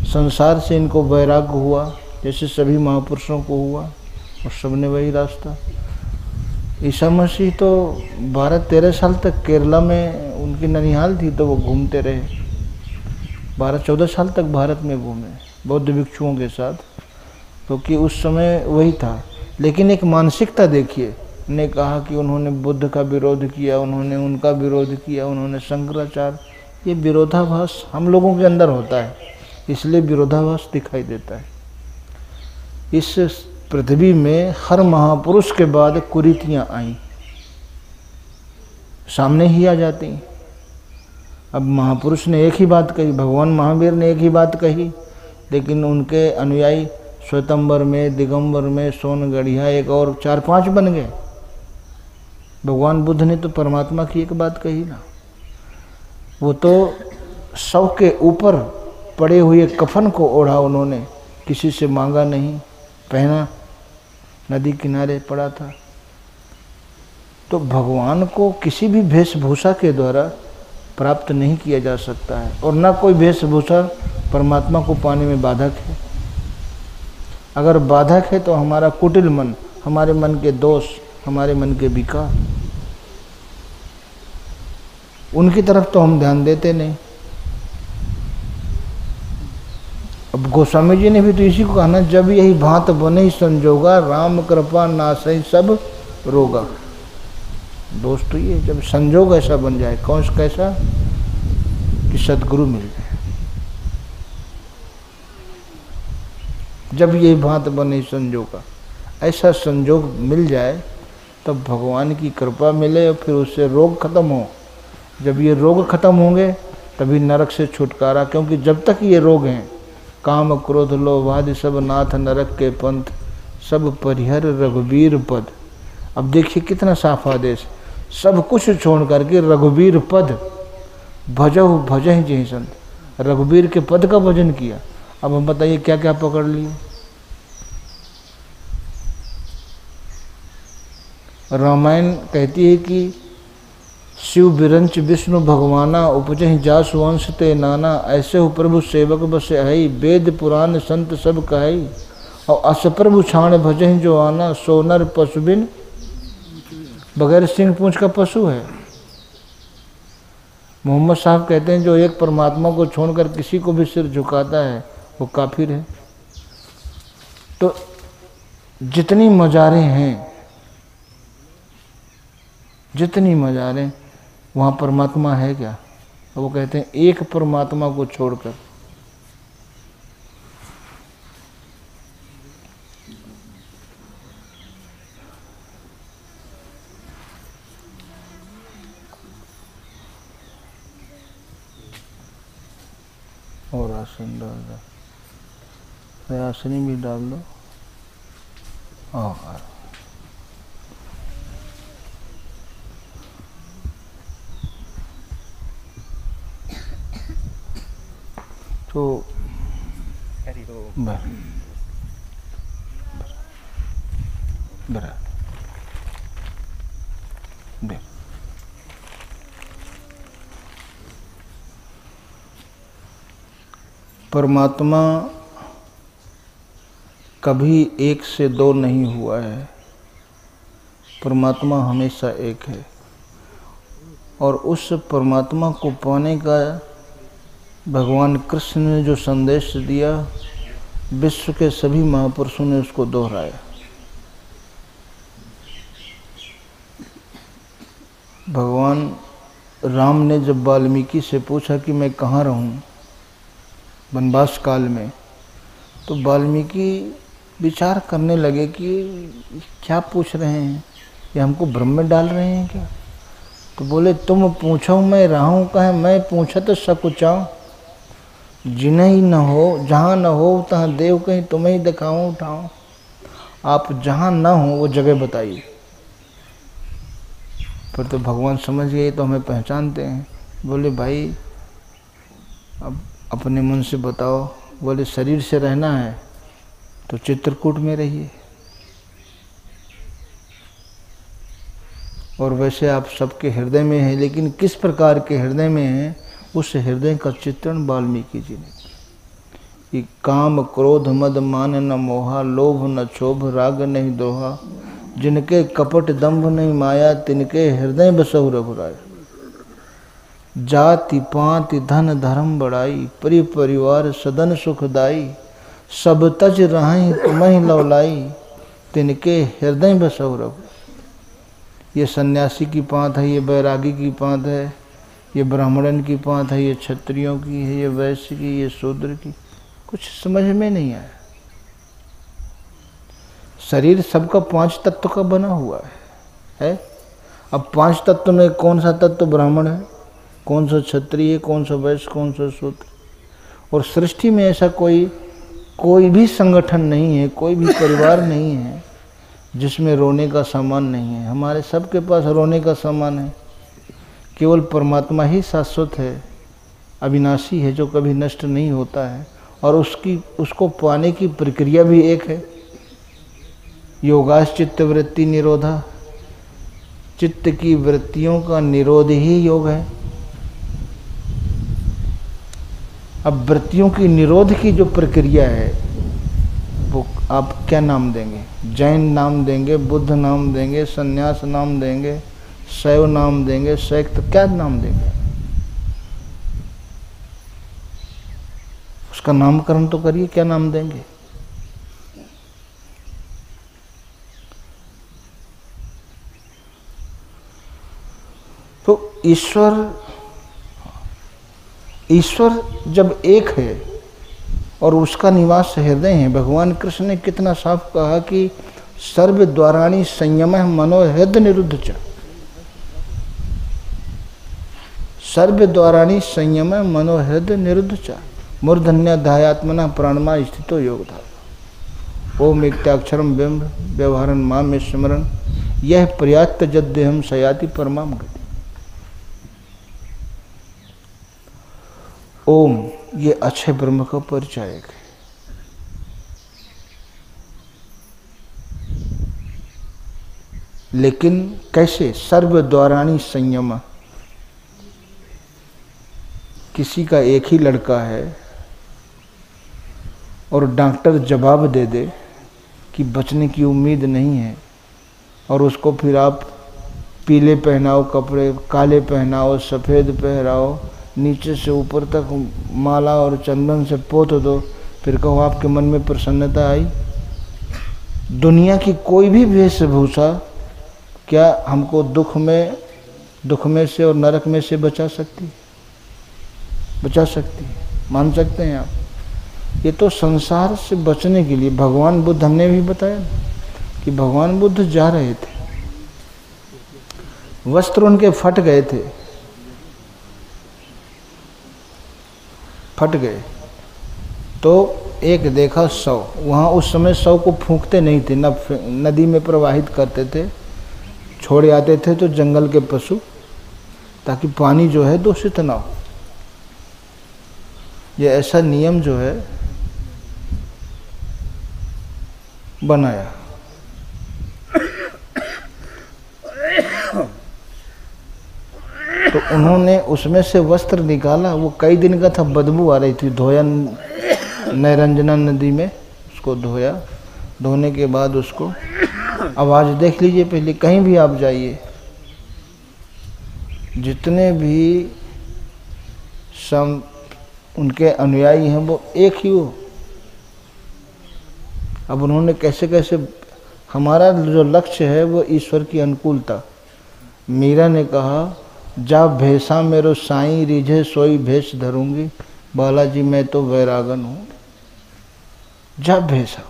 संसार से इनको वैराग्य हुआ जैसे सभी महापुरुषों को हुआ, और सबने वही रास्ता। ईसा मसीह तो 12-13 साल तक केरला में उनकी ननिहाल थी, तो वो घूमते रहे। 12-14 साल तक भारत में घूमे बौद्ध भिक्षुओं के साथ, क्योंकि उस समय वही था। लेकिन एक मानसिकता देखिए, ने कहा कि उन्होंने बुद्ध का विरोध किया, उन्होंने उनका विरोध किया, उन्होंने शंकराचार्य, ये विरोधाभास हम लोगों के अंदर होता है, इसलिए विरोधाभास दिखाई देता है। इस पृथ्वी में हर महापुरुष के बाद कुरीतियाँ आईं, सामने ही आ जाती हैं। अब महापुरुष ने एक ही बात कही, भगवान महावीर ने एक ही बात कही, लेकिन उनके अनुयायी श्वेतंबर में, दिगंबर में, सोनगढ़िया, एक और 4-5 बन गए। भगवान बुद्ध ने तो परमात्मा की एक बात कही ना, वो तो 100 के ऊपर पड़े हुए कफन को ओढ़ा उन्होंने, किसी से मांगा नहीं, पहना, नदी किनारे पड़ा था। तो भगवान को किसी भी वेशभूषा के द्वारा प्राप्त नहीं किया जा सकता है, और ना कोई वेशभूषा परमात्मा को पाने में बाधक है। अगर बाधक है तो हमारा कुटिल मन, हमारे मन के दोष, हमारे मन के विकार, उनकी तरफ तो हम ध्यान देते नहीं। अब गोस्वामी जी ने भी तो इसी को कहा ना, जब यही भांत बने संजोगा, राम कृपा नासई सब रोगा। दोस्त तो ये जब संजोग ऐसा बन जाए, कौन सा कैसा, कि सदगुरु मिल जाए, जब ये भांत बने संजोगा, ऐसा संजोग मिल जाए तब भगवान की कृपा मिले और फिर उससे रोग खत्म हो। जब ये रोग खत्म होंगे तभी नरक से छुटकारा, क्योंकि जब तक ये रोग हैं, काम क्रोध लोभ आदि सब नाथ नरक के पंथ, सब परिहर रघुवीर पद। अब देखिए कितना साफ आदेश, सब कुछ छोड़ करके रघुवीर पद भजहु भजहि जहि संत, रघुवीर के पद का भजन किया। अब हम बताइए क्या क्या पकड़ लिए। रामायण कहती है कि शिव बिरंच विष्णु भगवाना, उपजहि जासु वंश ते नाना, ऐसे हो प्रभु सेवक बसे हई, वेद पुराण संत सब कहई, और अस प्रभु छाण भजहि जो आना, सोनर पशु बिन, बगैर सिंह पूंछ का पशु है। मोहम्मद साहब कहते हैं जो एक परमात्मा को छोड़कर किसी को भी सिर झुकाता है वो काफिर है। तो जितनी मज़ारें हैं, जितनी मज़ारें, वहाँ परमात्मा है क्या? तो वो कहते हैं एक परमात्मा को छोड़कर। और आसन डाल दो, आसनी भी डाल दो। और तो बरा परमात्मा कभी एक से दो नहीं हुआ है, परमात्मा हमेशा एक है। और उस परमात्मा को पाने का भगवान कृष्ण ने जो संदेश दिया, विश्व के सभी महापुरुषों ने उसको दोहराया। भगवान राम ने जब वाल्मीकि से पूछा कि मैं कहाँ रहूं वनवास काल में, तो वाल्मीकि विचार करने लगे कि क्या पूछ रहे हैं, ये हमको भ्रम में डाल रहे हैं क्या? तो बोले तुम पूछो मैं रहूं कहाँ, मैं पूछा तो सकुचाऊं, जिन्हें ही न हो, जहाँ न हो तहाँ देव कहीं तुम्हें ही दिखाऊं उठाऊं। आप जहाँ न हो वो जगह बताइए। फिर तो भगवान समझ गए तो हमें पहचानते हैं। बोले भाई अब अपने मन से बताओ। बोले शरीर से रहना है तो चित्रकूट में रहिए, और वैसे आप सबके हृदय में है, लेकिन किस प्रकार के हृदय में है, उस हृदय का चित्रण वाल्मीकि जी ने कि काम क्रोध मद मान न मोहा, लोभ न क्षोभ राग नहीं दोहा, जिनके कपट दंभ नहीं माया, तिनके हृदय बसहु रघुराय। जाति पाति धन धर्म बढ़ाई, परि परिवार सदन सुखदाई, सब तज रहाई तुम्हें लौलाई, तिनके हृदय बसौ रघु। ये सन्यासी की पांत है, ये बैरागी की पांत है, ये ब्राह्मणन की पांत है, ये क्षत्रियों की है, ये वैश्य की, ये शूद्र की। कुछ समझ में नहीं आया। शरीर सबका 5 तत्व का बना हुआ है? अब 5 तत्व में कौन सा तत्व ब्राह्मण है, कौन सा क्षत्रिय है, कौन सा वैश्य, कौन सा शूद्र? और सृष्टि में ऐसा कोई भी संगठन नहीं है, कोई भी परिवार नहीं है जिसमें रोने का सामान नहीं है। हमारे सबके पास रोने का सामान है। केवल परमात्मा ही शाश्वत है, अविनाशी है, जो कभी नष्ट नहीं होता है, और उसको पाने की प्रक्रिया भी एक है। योगास चित्त वृत्ति निरोधा, चित्त की वृत्तियों का निरोध ही योग है। अब वृत्तियों की निरोध की जो प्रक्रिया है वो आप क्या नाम देंगे? जैन नाम देंगे, बुद्ध नाम देंगे, सन्यास नाम देंगे, शैव नाम देंगे, शैक्त, क्या नाम देंगे? उसका नामकरण तो करिए, क्या नाम देंगे? तो ईश्वर जब एक है और उसका निवास हृदय है। भगवान कृष्ण ने कितना साफ कहा कि सर्व द्वाराणि संयम मनोहृद निरुद्ध च, सर्व द्वाराणि संयम मनोहृद निरुद्ध च, मूर्धन्याध्यात्मना प्राणमा स्थितो योगधा। ओम एकत्याक्षरम बिंब व्यवहारन माम में स्मरण, यह पर्याप्त जद्देहम सयाति परमाम गति। ओम ये अच्छे ब्रह्म का परिचायक है। लेकिन कैसे? सर्व द्वाराणि संयम। किसी का एक ही लड़का है और डॉक्टर जवाब दे दे कि बचने की उम्मीद नहीं है, और उसको फिर आप पीले पहनाओ कपड़े, काले पहनाओ, सफ़ेद पहनाओ, नीचे से ऊपर तक माला और चंदन से पोत दो, फिर कहो आपके मन में प्रसन्नता आई। दुनिया की कोई भी वेशभूषा क्या हमको दुख में से और नरक में से बचा सकती है? मान सकते हैं आप? ये तो संसार से बचने के लिए भगवान बुद्ध, हमने भी बताया कि भगवान बुद्ध जा रहे थे, वस्त्र उनके फट गए तो एक देखा शव। वहाँ उस समय शव को फूंकते नहीं थे, नदी में प्रवाहित करते थे, छोड़े आते थे तो जंगल के पशु, ताकि पानी जो है दूषित ना हो। ये ऐसा नियम जो है बनाया। तो उन्होंने उसमें से वस्त्र निकाला, वो कई दिन का था, बदबू आ रही थी, धोया नैरंजना नदी में, उसको धोया। धोने के बाद उसको, अब आज देख लीजिए, पहले कहीं भी आप जाइए, जितने भी उनके अनुयायी हैं वो एक ही हो। अब उन्होंने कैसे कैसे, हमारा जो लक्ष्य है वो ईश्वर की अनुकूलता। मीरा ने कहा, जा भेषा मेरो साईं रिझे सोई भेष धरूंगी, बालाजी मैं तो वैरागन हूँ। जा भेषा,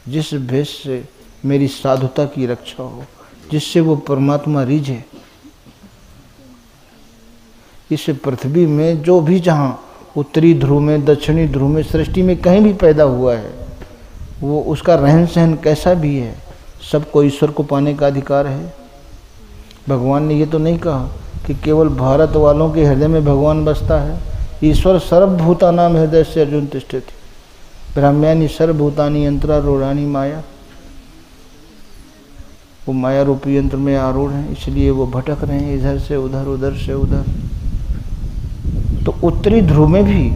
जिस भेष से मेरी साधुता की रक्षा हो, जिससे वो परमात्मा रिझे। इस पृथ्वी में जो भी, जहाँ उत्तरी ध्रुव में, दक्षिणी ध्रुव में, सृष्टि में कहीं भी पैदा हुआ है, वो उसका रहन सहन कैसा भी है, सबको ईश्वर को पाने का अधिकार है। भगवान ने ये तो नहीं कहा कि केवल भारत वालों के हृदय में भगवान बसता है। ईश्वर सर्वभूतानां हृदय से अर्जुन तिष्ठति, ब्रह्म्यानि सर्वभूतानि यंत्रारूढ़ानि माया। वो माया रूपी यंत्र में आरूढ़ हैं, इसलिए वो भटक रहे हैं इधर से उधर, उधर से उधर। तो उत्तरी ध्रुव में भी,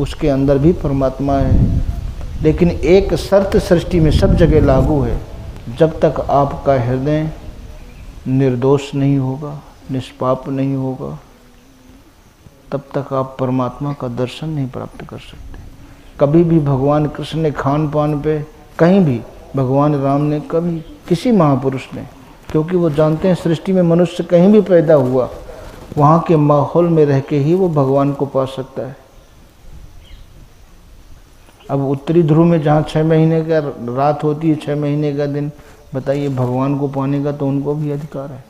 उसके अंदर भी परमात्मा है। लेकिन एक शर्त सृष्टि में सब जगह लागू है, जब तक आपका हृदय निर्दोष नहीं होगा, निष्पाप नहीं होगा, तब तक आप परमात्मा का दर्शन नहीं प्राप्त कर सकते। कभी भी भगवान कृष्ण ने खान पान पे, कहीं भी भगवान राम ने, कभी किसी महापुरुष ने, क्योंकि वो जानते हैं सृष्टि में मनुष्य कहीं भी पैदा हुआ, वहाँ के माहौल में रह के ही वो भगवान को पा सकता है। अब उत्तरी ध्रुव में जहाँ 6 महीने का रात होती है, 6 महीने का दिन, बताइए भगवान को पाने का तो उनको भी अधिकार है।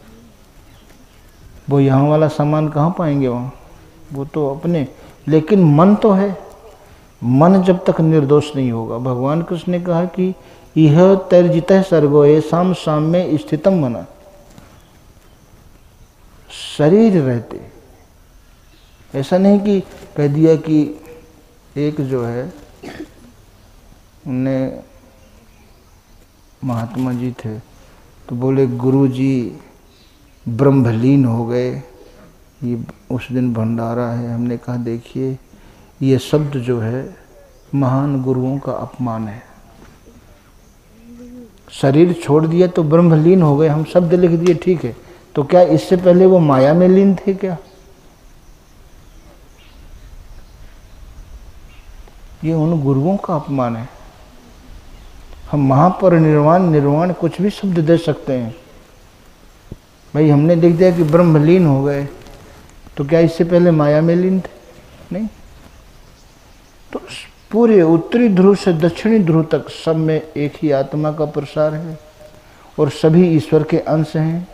वो यहाँ वाला सामान कहाँ पाएंगे वहाँ, वो तो अपने, लेकिन मन तो है। मन जब तक निर्दोष नहीं होगा, भगवान कृष्ण ने कहा कि यह तैर्जितः सर्गो येषां साम्ये स्थितम मना, शरीर रहते, ऐसा नहीं कि कह दिया कि एक जो है उन्हें महात्मा जी थे तो बोले गुरु जी ब्रह्मलीन हो गए, ये उस दिन भंडारा है। हमने कहा देखिए ये शब्द जो है महान गुरुओं का अपमान है। शरीर छोड़ दिया तो ब्रह्मलीन हो गए, हम शब्द लिख दिए ठीक है, तो क्या इससे पहले वो माया में लीन थे क्या? ये उन गुरुओं का अपमान है। हम महापरिनिर्वाण, निर्वाण कुछ भी शब्द दे सकते हैं। भाई हमने लिख दिया कि ब्रह्मलीन हो गए, तो क्या इससे पहले माया में लीन थे? नहीं। तो पूरे उत्तरी ध्रुव से दक्षिणी ध्रुव तक सब में एक ही आत्मा का प्रसार है और सभी ईश्वर के अंश हैं,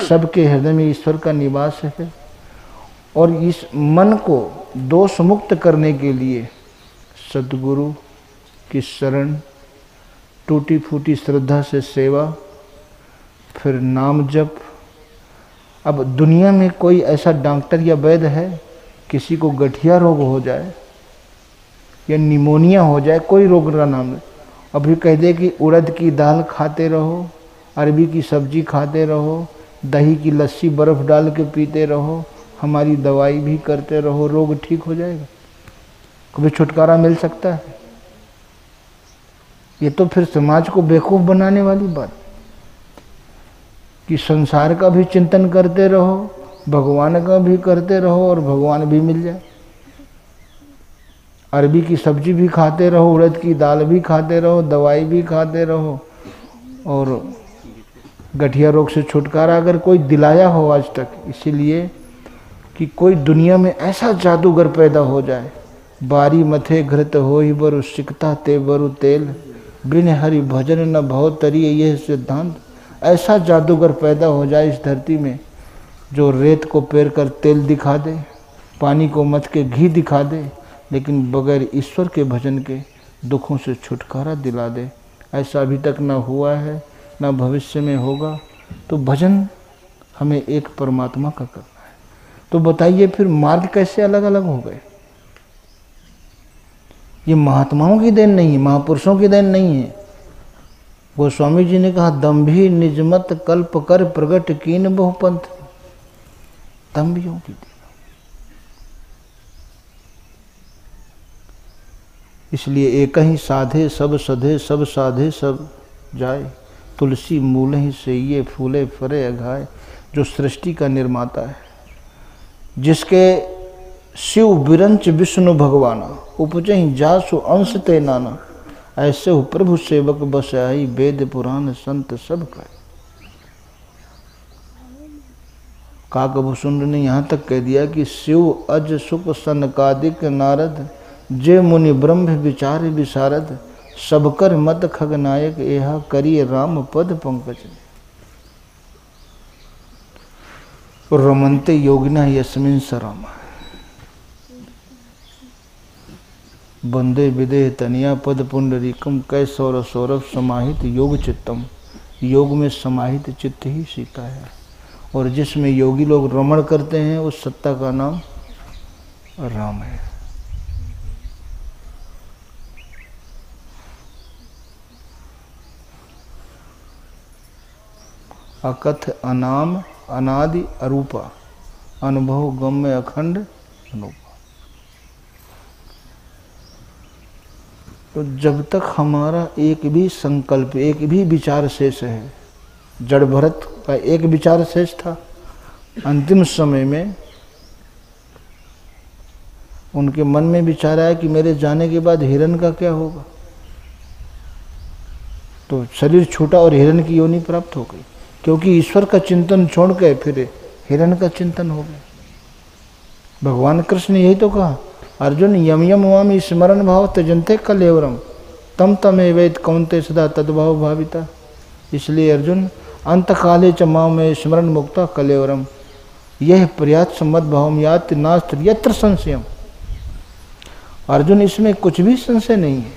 सबके हृदय में ईश्वर का निवास है। और इस मन को दोष मुक्त करने के लिए सद्गुरु की शरण, टूटी फूटी श्रद्धा से सेवा, फिर नाम जप। अब दुनिया में कोई ऐसा डॉक्टर या वैद्य है, किसी को गठिया रोग हो जाए या निमोनिया हो जाए, कोई रोग का नाम नहीं, अभी कह दे कि उड़द की दाल खाते रहो, अरबी की सब्जी खाते रहो, दही की लस्सी बर्फ़ डाल के पीते रहो, हमारी दवाई भी करते रहो, रोग ठीक हो जाएगा? कभी छुटकारा मिल सकता है? ये तो फिर समाज को बेवकूफ़ बनाने वाली बात कि संसार का भी चिंतन करते रहो, भगवान का भी करते रहो और भगवान भी मिल जाए। अरबी की सब्जी भी खाते रहो, उड़द की दाल भी खाते रहो, दवाई भी खाते रहो, और गठिया रोग से छुटकारा अगर कोई दिलाया हो आज तक, इसीलिए कि कोई दुनिया में ऐसा जादूगर पैदा हो जाए, बारी मथे घृत हो ही बरु सिकता ते बरु तेल, बिन हरि भजन न भव तरिए, यह सिद्धांत। ऐसा जादूगर पैदा हो जाए इस धरती में जो रेत को पेर कर तेल दिखा दे, पानी को मथ के घी दिखा दे, लेकिन बगैर ईश्वर के भजन के दुखों से छुटकारा दिला दे। ऐसा अभी तक ना हुआ है, ना भविष्य में होगा। तो भजन हमें एक परमात्मा का करना है। तो बताइए फिर मार्ग कैसे अलग अलग हो गए? ये महात्माओं की देन नहीं है, महापुरुषों की देन नहीं है। गोस्वामी जी ने कहा दम्भी निजमत कल्प कर प्रगट कीन बहुपंथ, दम्भियों की देन। इसलिए एक ही साधे सब सधे, सब साधे सब जाए, तुलसी मूल ही से ये फूले फरे अघाए। जो सृष्टि का निर्माता है, जिसके शिव बिरंच विष्णु भगवाना, उपजहि जासु अंश ते नाना, ऐसे हो प्रभु सेवक बस आई, वेद पुराण संत सब कहे। काकभूषुंड ने यहाँ तक कह दिया कि शिव अज सुख सनकादिक नारद, जे मुनि ब्रह्म विचार विशारद, सबकर मत खगनायक एहा, करिए राम पद पंकज। रमन्ते योगिना यस्मिन् सरामा, बंदे विदेह तनिया पद पुंडरीकम, कै सौरभ सौरभ समाहित योग चित्तम। योग में समाहित चित्त ही सीता है, और जिसमें योगी लोग रमण करते हैं उस सत्ता का नाम राम है। अकथ अनाम अनादि अरूपा, अनुभव गम्य अखंड अनूपा। तो जब तक हमारा एक भी संकल्प, एक भी विचार शेष है, जड़ भरत का एक विचार शेष था, अंतिम समय में उनके मन में विचार आया कि मेरे जाने के बाद हिरण का क्या होगा। तो शरीर छूटा और हिरण की योनि प्राप्त हो गई, क्योंकि ईश्वर का चिंतन छोड़ के फिर हिरण का चिंतन हो गया। भगवान कृष्ण ने यही तो कहा, अर्जुन यम यम वामी स्मरण भाव त्यजन्ते कलेवरम तम तमेवेत कौन्ते सदा तद्भाव भाविता। इसलिए अर्जुन अंत काले च माम स्मरण मुक्ता कलेवरम यह प्रयात मद भावम यात नास्त्र यत्र संशयम। अर्जुन इसमें कुछ भी संशय नहीं है।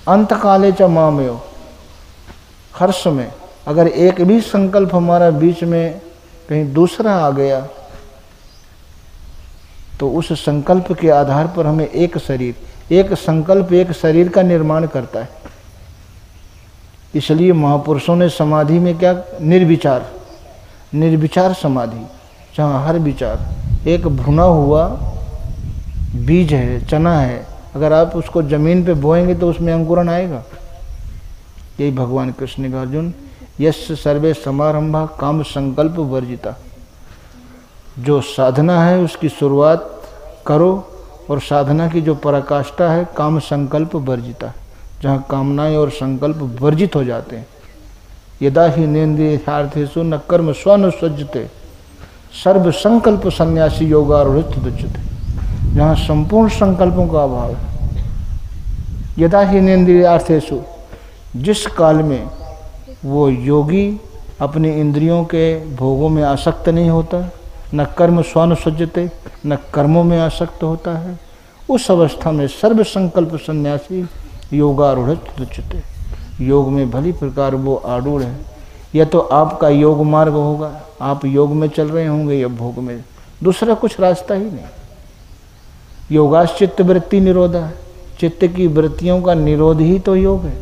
अंत काले च मामयो, हर समय अगर एक भी संकल्प हमारा बीच में कहीं दूसरा आ गया तो उस संकल्प के आधार पर हमें एक शरीर, एक संकल्प एक शरीर का निर्माण करता है। इसलिए महापुरुषों ने समाधि में क्या, निर्विचार, निर्विचार समाधि, जहाँ हर विचार, एक भुना हुआ बीज है, चना है, अगर आप उसको जमीन पे बोएंगे तो उसमें अंकुरण आएगा। यही भगवान कृष्ण ने कहा, अर्जुन यस्य सर्वे समारंभा काम संकल्प वर्जिता। जो साधना है उसकी शुरुआत करो और साधना की जो पराकाष्ठा है काम संकल्प वर्जिता, जहाँ कामनाएं और संकल्प वर्जित हो जाते हैं। यदा ही नेन्द्रियार्थेषु न कर्म स्वानुसज्जते सर्व संकल्प संन्यासी योगारूढ़ दुच्यते। जहाँ संपूर्ण संकल्पों का अभाव है। यदा ही नेन्द्रियार्थेषु, जिस काल में वो योगी अपने इंद्रियों के भोगों में आसक्त नहीं होता, न कर्म स्वानुसज्जते, न कर्मों में आसक्त होता है, उस अवस्था में सर्व संकल्प सन्यासी योगारूढ़ दुच्यते। योग में भली प्रकार वो आरूढ़ है। या तो आपका योग मार्ग होगा, आप योग में चल रहे होंगे, या भोग में, दूसरा कुछ रास्ता ही नहीं। योगास चित्त वृत्ति निरोधा, चित्त की वृत्तियों का निरोध ही तो योग है।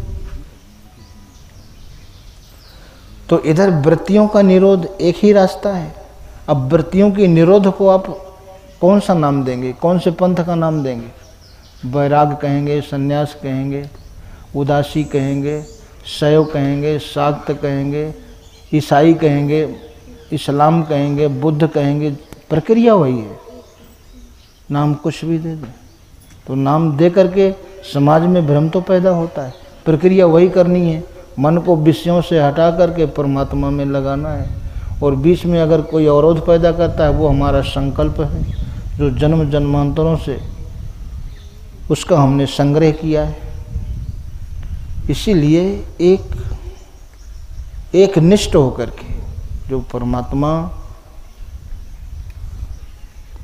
तो इधर वृत्तियों का निरोध एक ही रास्ता है। अब वृत्तियों की निरोध को आप कौन सा नाम देंगे, कौन से पंथ का नाम देंगे? वैराग कहेंगे, संन्यास कहेंगे, उदासी कहेंगे, शैव कहेंगे, शाक्त कहेंगे, ईसाई कहेंगे, इस्लाम कहेंगे, बुद्ध कहेंगे, प्रक्रिया वही है। नाम कुछ भी दे दें तो नाम दे करके समाज में भ्रम तो पैदा होता है। प्रक्रिया वही करनी है, मन को विषयों से हटा करके परमात्मा में लगाना है। और बीच में अगर कोई अवरोध पैदा करता है वो हमारा संकल्प है, जो जन्म जन्मांतरों से उसका हमने संग्रह किया है। इसीलिए एक निष्ठ होकर के जो परमात्मा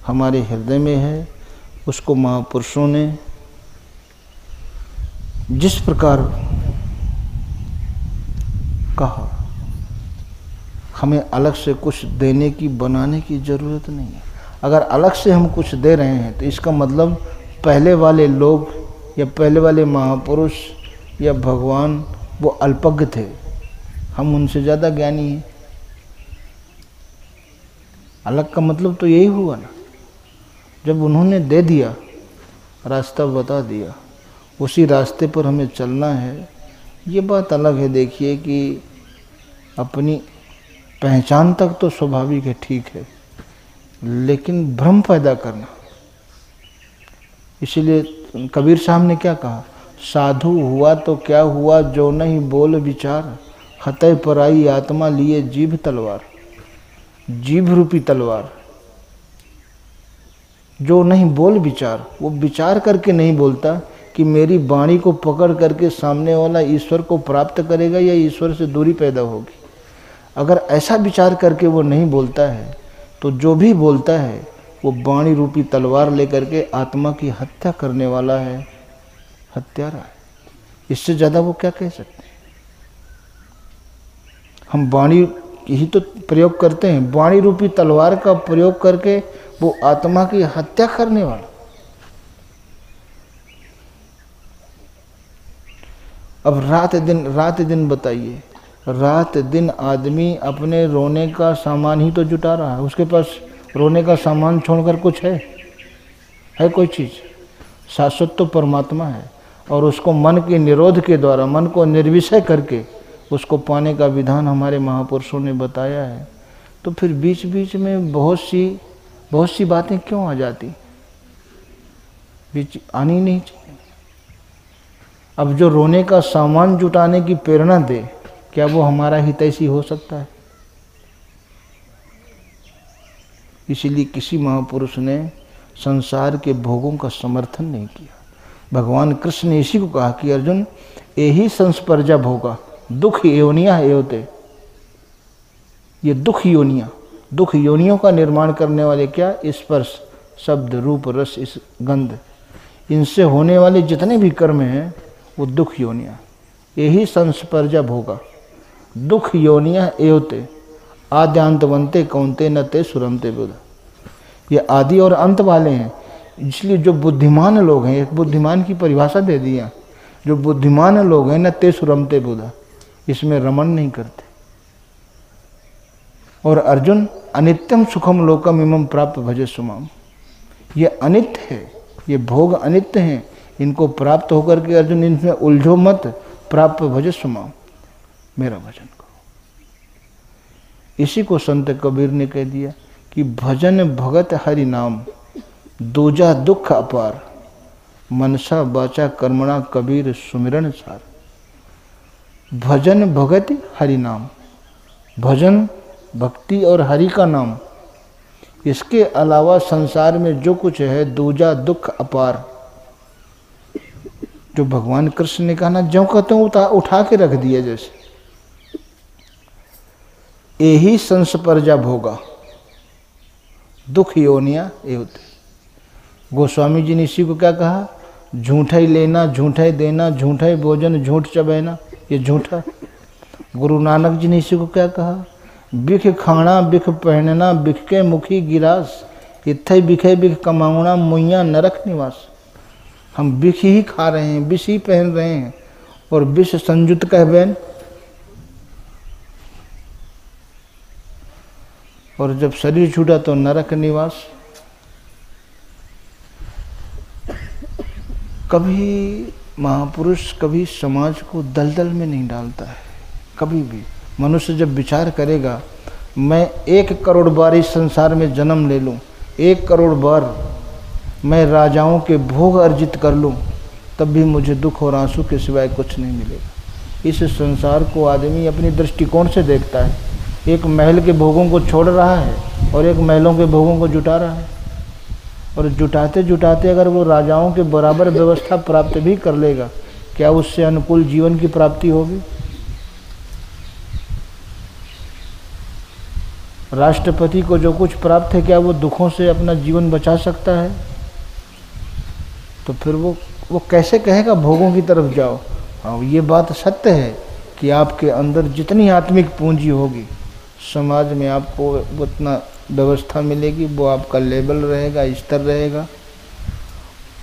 हमारे हृदय में है, उसको महापुरुषों ने जिस प्रकार कहा, हमें अलग से कुछ देने की, बनाने की जरूरत नहीं है। अगर अलग से हम कुछ दे रहे हैं तो इसका मतलब पहले वाले लोग या पहले वाले महापुरुष या भगवान वो अल्पज्ञ थे, हम उनसे ज़्यादा ज्ञानी हैं। अलग का मतलब तो यही हुआ ना, जब उन्होंने दे दिया, रास्ता बता दिया, उसी रास्ते पर हमें चलना है। ये बात अलग है, देखिए कि अपनी पहचान तक तो स्वाभाविक है, ठीक है, लेकिन भ्रम पैदा करना। इसीलिए कबीर साहब ने क्या कहा, साधु हुआ तो क्या हुआ जो नहीं बोल विचार, हतय पराई आत्मा लिए जीभ तलवार। जीभ रूपी तलवार, जो नहीं बोल विचार, वो विचार करके नहीं बोलता कि मेरी वाणी को पकड़ करके सामने वाला ईश्वर को प्राप्त करेगा या ईश्वर से दूरी पैदा होगी। अगर ऐसा विचार करके वो नहीं बोलता है तो जो भी बोलता है वो वाणी रूपी तलवार लेकर के आत्मा की हत्या करने वाला है, हत्यारा है। इससे ज़्यादा वो क्या कह सकते हैं? हम वाणी यही तो प्रयोग करते हैं, वाणी रूपी तलवार का प्रयोग करके वो आत्मा की हत्या करने वाला। अब रात दिन बताइए, रात दिन आदमी अपने रोने का सामान ही तो जुटा रहा है। उसके पास रोने का सामान छोड़कर कुछ है कोई चीज़? शाश्वत तो परमात्मा है, और उसको मन के निरोध के द्वारा, मन को निर्विषय करके उसको पाने का विधान हमारे महापुरुषों ने बताया है। तो फिर बीच बीच में बहुत सी बातें क्यों आ जाती? बीच आनी नहीं चाहिए। अब जो रोने का सामान जुटाने की प्रेरणा दे, क्या वो हमारा हितैषी हो सकता है? इसीलिए किसी महापुरुष ने संसार के भोगों का समर्थन नहीं किया। भगवान कृष्ण ने इसी को कहा कि अर्जुन, यही संस्पर्जा भोगा दुख योनिया एवते। ये दुख योनियों का निर्माण करने वाले क्या? स्पर्श, शब्द, रूप, रस, इस गंध, इनसे होने वाले जितने भी कर्म हैं वो दुख योनिया। यही संस्पर्जा भोगा दुख योनिया एवते आद्यांतवंते कौनते न ते सुरमते बुध। ये आदि और अंत वाले हैं। इसलिए जो बुद्धिमान लोग हैं, एक बुद्धिमान की परिभाषा दे दिया, जो बुद्धिमान लोग हैं न ते सुरमते बुधा, इसमें रमण नहीं करते। और अर्जुन, अनित्यम सुखम लोकम इमं प्राप्त भजे सुमाम। ये अनित्य है, ये भोग अनित्य हैं, इनको प्राप्त होकर के अर्जुन इनमें उलझो मत, प्राप्त भजे सुमाम, मेरा भजन करो। इसी को संत कबीर ने कह दिया कि भजन भगत हरि नाम, दूजा दुख अपार, मनसा बाचा कर्मणा कबीर सुमिरन सार। भजन भगत हरि नाम, भजन भक्ति और हरि का नाम, इसके अलावा संसार में जो कुछ है दूजा दुख अपार। जो भगवान कृष्ण ने कहा ना, ज्यों कहते हैं उठा के रख दिया जैसे। यही संस्पर्जा भोगा दुख योनिया एवते। गोस्वामी जी ने इसी को क्या कहा? झूठा ही लेना, झूठा ही देना, झूठा ही भोजन, झूठ चबैना, ये झूठा। गुरु नानक जी ने इसी को क्या कहा? बिख खाना, बिख पहनना, बिख के मुखी गिरास, इत्थे बिखे बिख कमाउना, मुइया नरक निवास। हम बिख ही खा रहे हैं, विष ही पहन रहे हैं, और विष संयुक्त कहबैन। और जब शरीर छूटा तो नरक निवास। कभी महापुरुष कभी समाज को दलदल में नहीं डालता है। कभी भी मनुष्य जब विचार करेगा, मैं 1 करोड़ बार इस संसार में जन्म ले लूं, 1 करोड़ बार मैं राजाओं के भोग अर्जित कर लूं, तब भी मुझे दुख और आंसू के सिवाय कुछ नहीं मिलेगा। इस संसार को आदमी अपनी दृष्टिकोण से देखता है। एक महल के भोगों को छोड़ रहा है और एक महलों के भोगों को जुटा रहा है, और जुटाते जुटाते अगर वो राजाओं के बराबर व्यवस्था प्राप्त भी कर लेगा, क्या उससे अनुकूल जीवन की प्राप्ति होगी? राष्ट्रपति को जो कुछ प्राप्त है, क्या वो दुखों से अपना जीवन बचा सकता है? तो फिर वो कैसे कहेगा भोगों की तरफ जाओ? हाँ, ये बात सत्य है कि आपके अंदर जितनी आत्मिक पूंजी होगी, समाज में आपको उतना व्यवस्था मिलेगी, वो आपका लेवल रहेगा, स्तर रहेगा।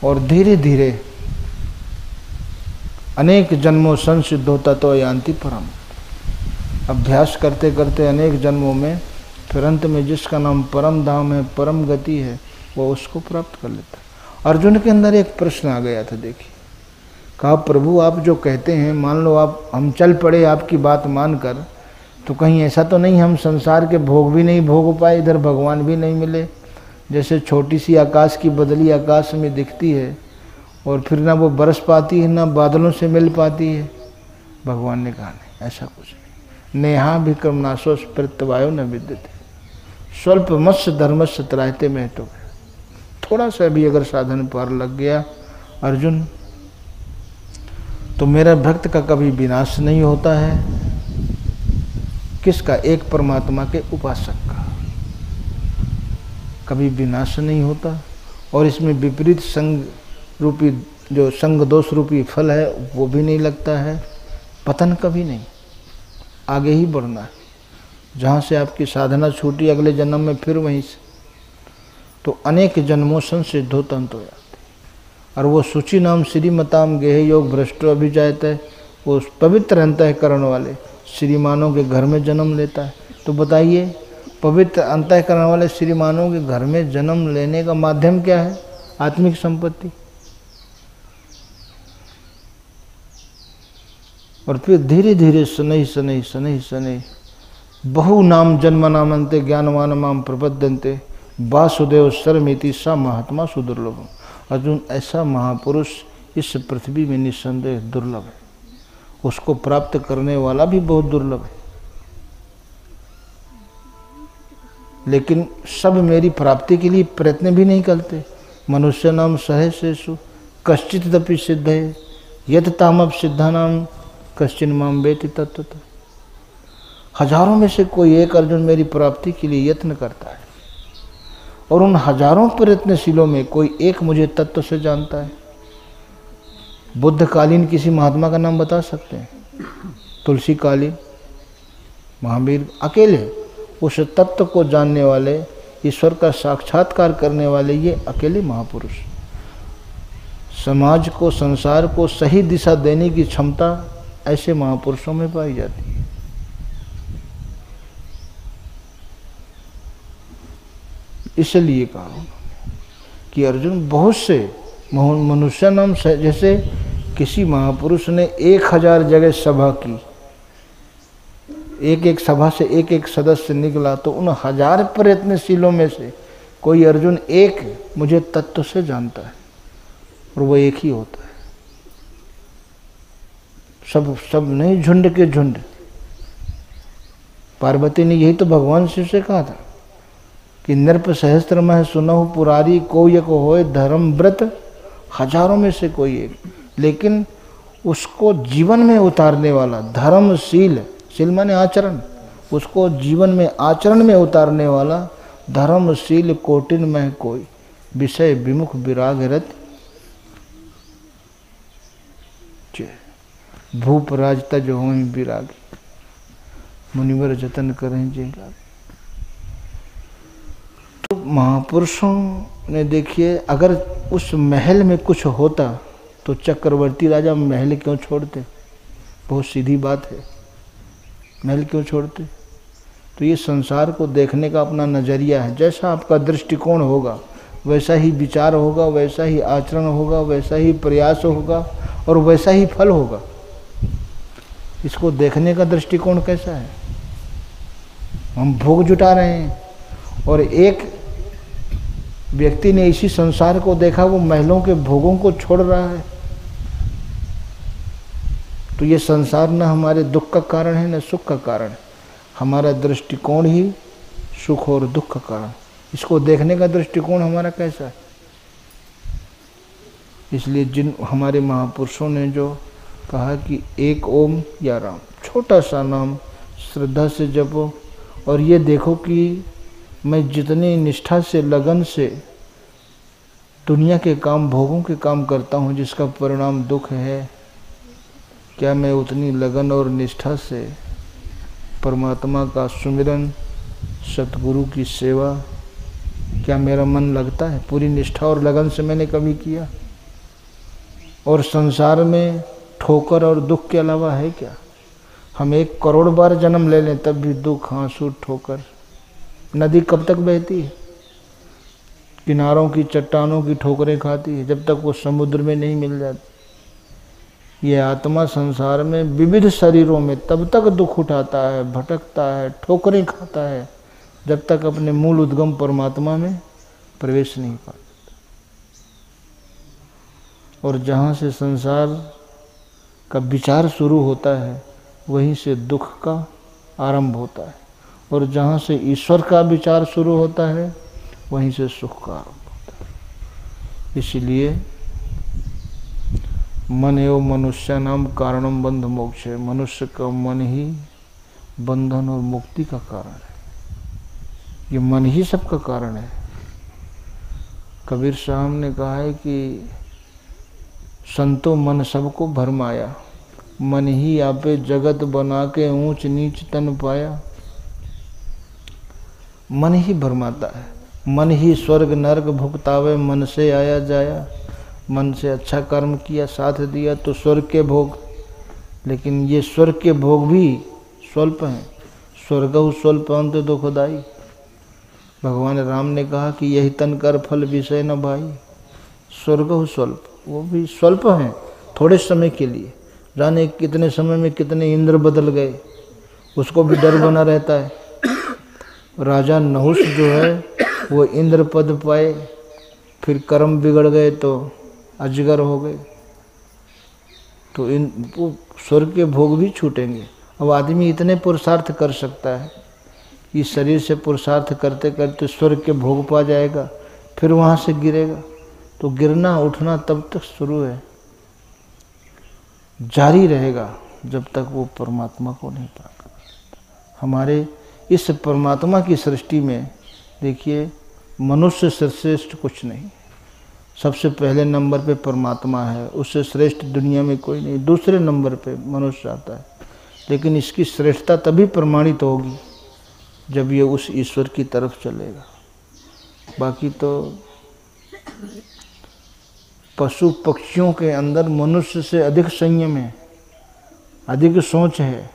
और धीरे धीरे अनेक जन्मों संसिद्ध होता तो यान्ति परम। अभ्यास करते करते अनेक जन्मों में फिर अंत में जिसका नाम परम धाम है, परम गति है, वो उसको प्राप्त कर लेता है। अर्जुन के अंदर एक प्रश्न आ गया था। देखिए, कहा प्रभु आप जो कहते हैं, मान लो आप हम चल पड़े आपकी बात मानकर, तो कहीं ऐसा तो नहीं हम संसार के भोग भी नहीं भोग पाए, इधर भगवान भी नहीं मिले? जैसे छोटी सी आकाश की बदली आकाश में दिखती है और फिर ना वो बरस पाती है, ना बादलों से मिल पाती है। भगवान ने कहा नहीं, ऐसा कुछ नहीं। नेहा विक्रम नाशोस प्रत्यवायो न विद्यते, स्वल्प मत्स्य धर्मस्य त्रायते में तो। थोड़ा सा भी अगर साधन पार लग गया अर्जुन, तो मेरा भक्त का कभी विनाश नहीं होता है। किसका? एक परमात्मा के उपासक का कभी विनाश नहीं होता। और इसमें विपरीत संग रूपी, जो संग दोष रूपी फल है, वो भी नहीं लगता है। पतन कभी नहीं, आगे ही बढ़ना है। जहाँ से आपकी साधना छूटी, अगले जन्म में फिर वहीं से, तो अनेक जन्मों संसिद्ध हो तंत हो जाते। और वो शुचि नाम श्रीमताम गेह योग भ्रष्टो अभिजायत है, वो पवित्र अंतःकरण वाले श्रीमानों के घर में जन्म लेता है। तो बताइए, पवित्र अंतःकरण वाले श्रीमानों के घर में जन्म लेने का माध्यम क्या है? आत्मिक संपत्ति। और फिर धीरे धीरे शनै शनै शनै शनै बहु नाम जन्म नामंते ज्ञानवान माम प्रपद्यन्ते वासुदेव सर्वमिति सा महात्मा सुदुर्लभ। अर्जुन, ऐसा महापुरुष इस पृथ्वी में निस्संदेह दुर्लभ है, उसको प्राप्त करने वाला भी बहुत दुर्लभ है। लेकिन सब मेरी प्राप्ति के लिए प्रयत्न भी नहीं करते। मनुष्य नाम सहसेषु कश्चित तपि सिद्ध है यत तामप सिद्धा नाम कश्चिन माम वेति तत्वतः। हजारों में से कोई एक अर्जुन मेरी प्राप्ति के लिए यत्न करता है, और उन हजारों प्रयत्नशीलों में कोई एक मुझे तत्व से जानता है। बुद्धकालीन किसी महात्मा का नाम बता सकते हैं? तुलसी कालीन, महावीर अकेले उस तत्व को जानने वाले, ईश्वर का साक्षात्कार करने वाले, ये अकेले महापुरुष। समाज को, संसार को सही दिशा देने की क्षमता ऐसे महापुरुषों में पाई जाती है। इसलिए कहा कि अर्जुन, बहुत से मनुष्य नाम, जैसे किसी महापुरुष ने 1000 जगह सभा की, एक एक सभा से एक एक सदस्य निकला, तो उन 1000 प्रयत्नशीलों में से कोई अर्जुन एक मुझे तत्व से जानता है, और वो एक ही होता है। सब नहीं, झुंड के झुंड। पार्वती ने यही तो भगवान शिव से कहा था कि नृप सहस्त्र में सुनहु पुरारी को यक होए धर्म व्रत, हजारों में से कोई एक। लेकिन उसको जीवन में उतारने वाला, धर्मशील, शील माने आचरण, उसको जीवन में आचरण में उतारने वाला धर्मशील कोटिन में कोई, विषय विमुख विराग रत भूप राज तज हो विराग, मुनिवर जतन करें जे लाग। तो महापुरुषों ने देखिए, अगर उस महल में कुछ होता तो चक्रवर्ती राजा महल क्यों छोड़ते? बहुत सीधी बात है, महल क्यों छोड़ते? तो ये संसार को देखने का अपना नज़रिया है। जैसा आपका दृष्टिकोण होगा वैसा ही विचार होगा, वैसा ही आचरण होगा, वैसा ही प्रयास होगा, और वैसा ही फल होगा। इसको देखने का दृष्टिकोण कैसा है? हम भोग जुटा रहे हैं, और एक व्यक्ति ने इसी संसार को देखा, वो महलों के भोगों को छोड़ रहा है। तो ये संसार न हमारे दुख का कारण है, न सुख का कारण है। हमारा दृष्टिकोण ही सुख और दुख का कारण। इसको देखने का दृष्टिकोण हमारा कैसा है? इसलिए जिन हमारे महापुरुषों ने जो कहा कि एक ओम या राम, छोटा सा नाम श्रद्धा से जपो, और ये देखो कि मैं जितनी निष्ठा से, लगन से दुनिया के काम, भोगों के काम करता हूँ जिसका परिणाम दुख है, क्या मैं उतनी लगन और निष्ठा से परमात्मा का सुमिरन, सतगुरु की सेवा, क्या मेरा मन लगता है? पूरी निष्ठा और लगन से मैंने कभी किया? और संसार में ठोकर और दुख के अलावा है क्या? हम 1 करोड़ बार जन्म ले लें तब भी दुख, आंसू, ठोकर। नदी कब तक बहती है? किनारों की, चट्टानों की ठोकरें खाती है, जब तक वो समुद्र में नहीं मिल जाती। ये आत्मा संसार में विविध शरीरों में तब तक दुख उठाता है, भटकता है, ठोकरें खाता है, जब तक अपने मूल उद्गम परमात्मा में प्रवेश नहीं पाता। और जहाँ से संसार का विचार शुरू होता है वहीं से दुख का आरंभ होता है, और जहाँ से ईश्वर का विचार शुरू होता है वहीं से सुख का आरंभ होता है। इसलिए मन एवं मनुष्य नाम कारणम बंध मोक्ष है। मनुष्य का मन ही बंधन और मुक्ति का कारण है। ये मन ही सबका कारण है। कबीर साहब ने कहा है कि संतो मन सबको भरमाया, मन ही आपे जगत बना के ऊंच नीच तन पाया। मन ही भरमाता है, मन ही स्वर्ग नरक भुगतावे, मन से आया जाया। मन से अच्छा कर्म किया, साथ दिया तो स्वर्ग के भोग, लेकिन ये स्वर्ग के भोग भी स्वल्प हैं। स्वर्गहु स्वल्प अंत दुखदाई। भगवान राम ने कहा कि यही तन कर फल विषय न भाई। स्वर्गहु स्वल्प, वो भी स्वल्प हैं, थोड़े समय के लिए। जाने कितने समय में कितने इंद्र बदल गए, उसको भी डर बना रहता है। राजा नहुष जो है वो इंद्र पद पाए, फिर कर्म बिगड़ गए तो अजगर हो गए, तो इन स्वर्ग के भोग भी छूटेंगे। अब आदमी इतने पुरुषार्थ कर सकता है कि शरीर से पुरुषार्थ करते करते स्वर्ग के भोग पा जाएगा, फिर वहाँ से गिरेगा। तो गिरना उठना तब तक शुरू है, जारी रहेगा जब तक वो परमात्मा को नहीं पाएगा। हमारे इस परमात्मा की सृष्टि में देखिए, मनुष्य से श्रेष्ठ कुछ नहीं। सबसे पहले नंबर पे परमात्मा है, उससे श्रेष्ठ दुनिया में कोई नहीं। दूसरे नंबर पे मनुष्य आता है, लेकिन इसकी श्रेष्ठता तभी प्रमाणित होगी जब ये उस ईश्वर की तरफ चलेगा। बाकी तो पशु पक्षियों के अंदर मनुष्य से अधिक संयम है, अधिक सोच है,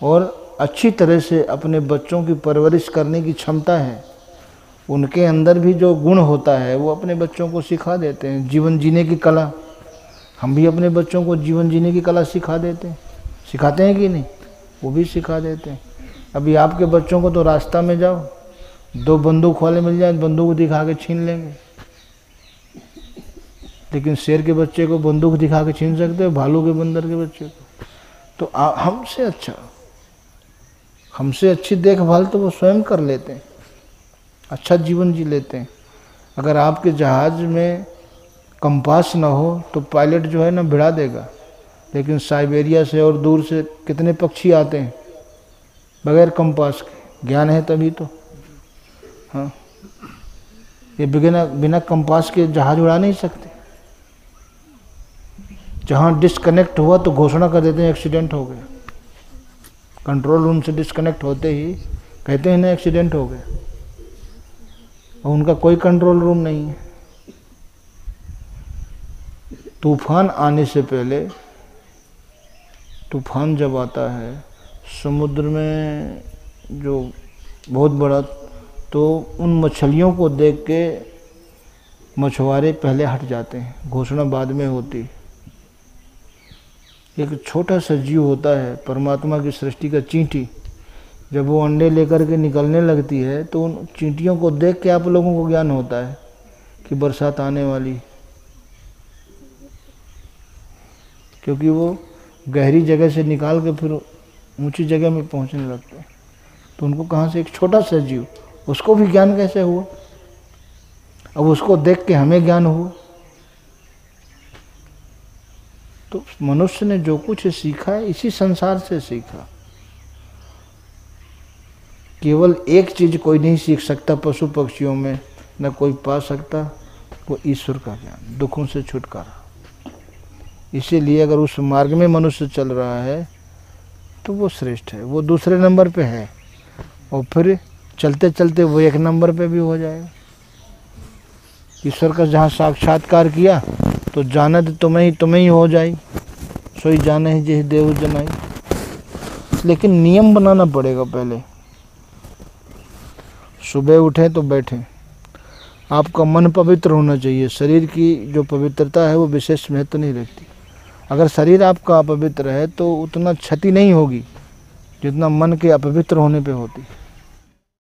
और अच्छी तरह से अपने बच्चों की परवरिश करने की क्षमता है। उनके अंदर भी जो गुण होता है वो अपने बच्चों को सिखा देते हैं। जीवन जीने की कला, हम भी अपने बच्चों को जीवन जीने की कला सिखा देते हैं, सिखाते हैं कि नहीं? वो भी सिखा देते हैं। अभी आपके बच्चों को तो रास्ता में जाओ, दो बंदूक वाले मिल जाए, बंदूक दिखा के छीन लेंगे। लेकिन शेर के बच्चे को बंदूक दिखा के छीन सकते हो, भालू के बंदर के बच्चे को? तो हमसे अच्छी देखभाल तो वो स्वयं कर लेते हैं, अच्छा जीवन जी लेते हैं। अगर आपके जहाज में कंपास ना हो तो पायलट जो है ना भिड़ा देगा, लेकिन साइबेरिया से और दूर से कितने पक्षी आते हैं बगैर कंपास के। ज्ञान है तभी तो। हाँ, ये बिना कंपास के जहाज उड़ा नहीं सकते। जहाँ डिस्कनेक्ट हुआ तो घोषणा कर देते हैं एक्सीडेंट हो गया। कंट्रोल रूम से डिस्कनेक्ट होते ही कहते हैं ना एक्सीडेंट हो गया, और उनका कोई कंट्रोल रूम नहीं है। तूफान आने से पहले, तूफान जब आता है समुद्र में जो बहुत बड़ा, तो उन मछलियों को देख के मछुआरे पहले हट जाते हैं, घोषणा बाद में होती। एक छोटा सा जीव होता है परमात्मा की सृष्टि का, चींटी, जब वो अंडे लेकर के निकलने लगती है तो उन चींटियों को देख के आप लोगों को ज्ञान होता है कि बरसात आने वाली, क्योंकि वो गहरी जगह से निकाल के फिर ऊंची जगह में पहुंचने लगते हैं। तो उनको कहाँ से, एक छोटा सा जीव, उसको भी ज्ञान कैसे हुआ? अब उसको देख के हमें ज्ञान हुआ। तो मनुष्य ने जो कुछ सीखा है इसी संसार से सीखा। केवल एक चीज कोई नहीं सीख सकता पशु पक्षियों में, न कोई पा सकता, वो ईश्वर का ज्ञान, दुखों से छुटकारा। इसीलिए अगर उस मार्ग में मनुष्य चल रहा है तो वो श्रेष्ठ है, वो दूसरे नंबर पे है, और फिर चलते चलते वो एक नंबर पे भी हो जाएगा। ईश्वर का जहाँ साक्षात्कार किया तो जानत तुम्हें ही हो जाई, सोई जाने ही जय देव जनाई। लेकिन नियम बनाना पड़ेगा। पहले सुबह उठे तो बैठे, आपका मन पवित्र होना चाहिए। शरीर की जो पवित्रता है वो विशेष महत्व नहीं रखती। अगर शरीर आपका अपवित्र है तो उतना क्षति नहीं होगी जितना मन के अपवित्र होने पे होती है।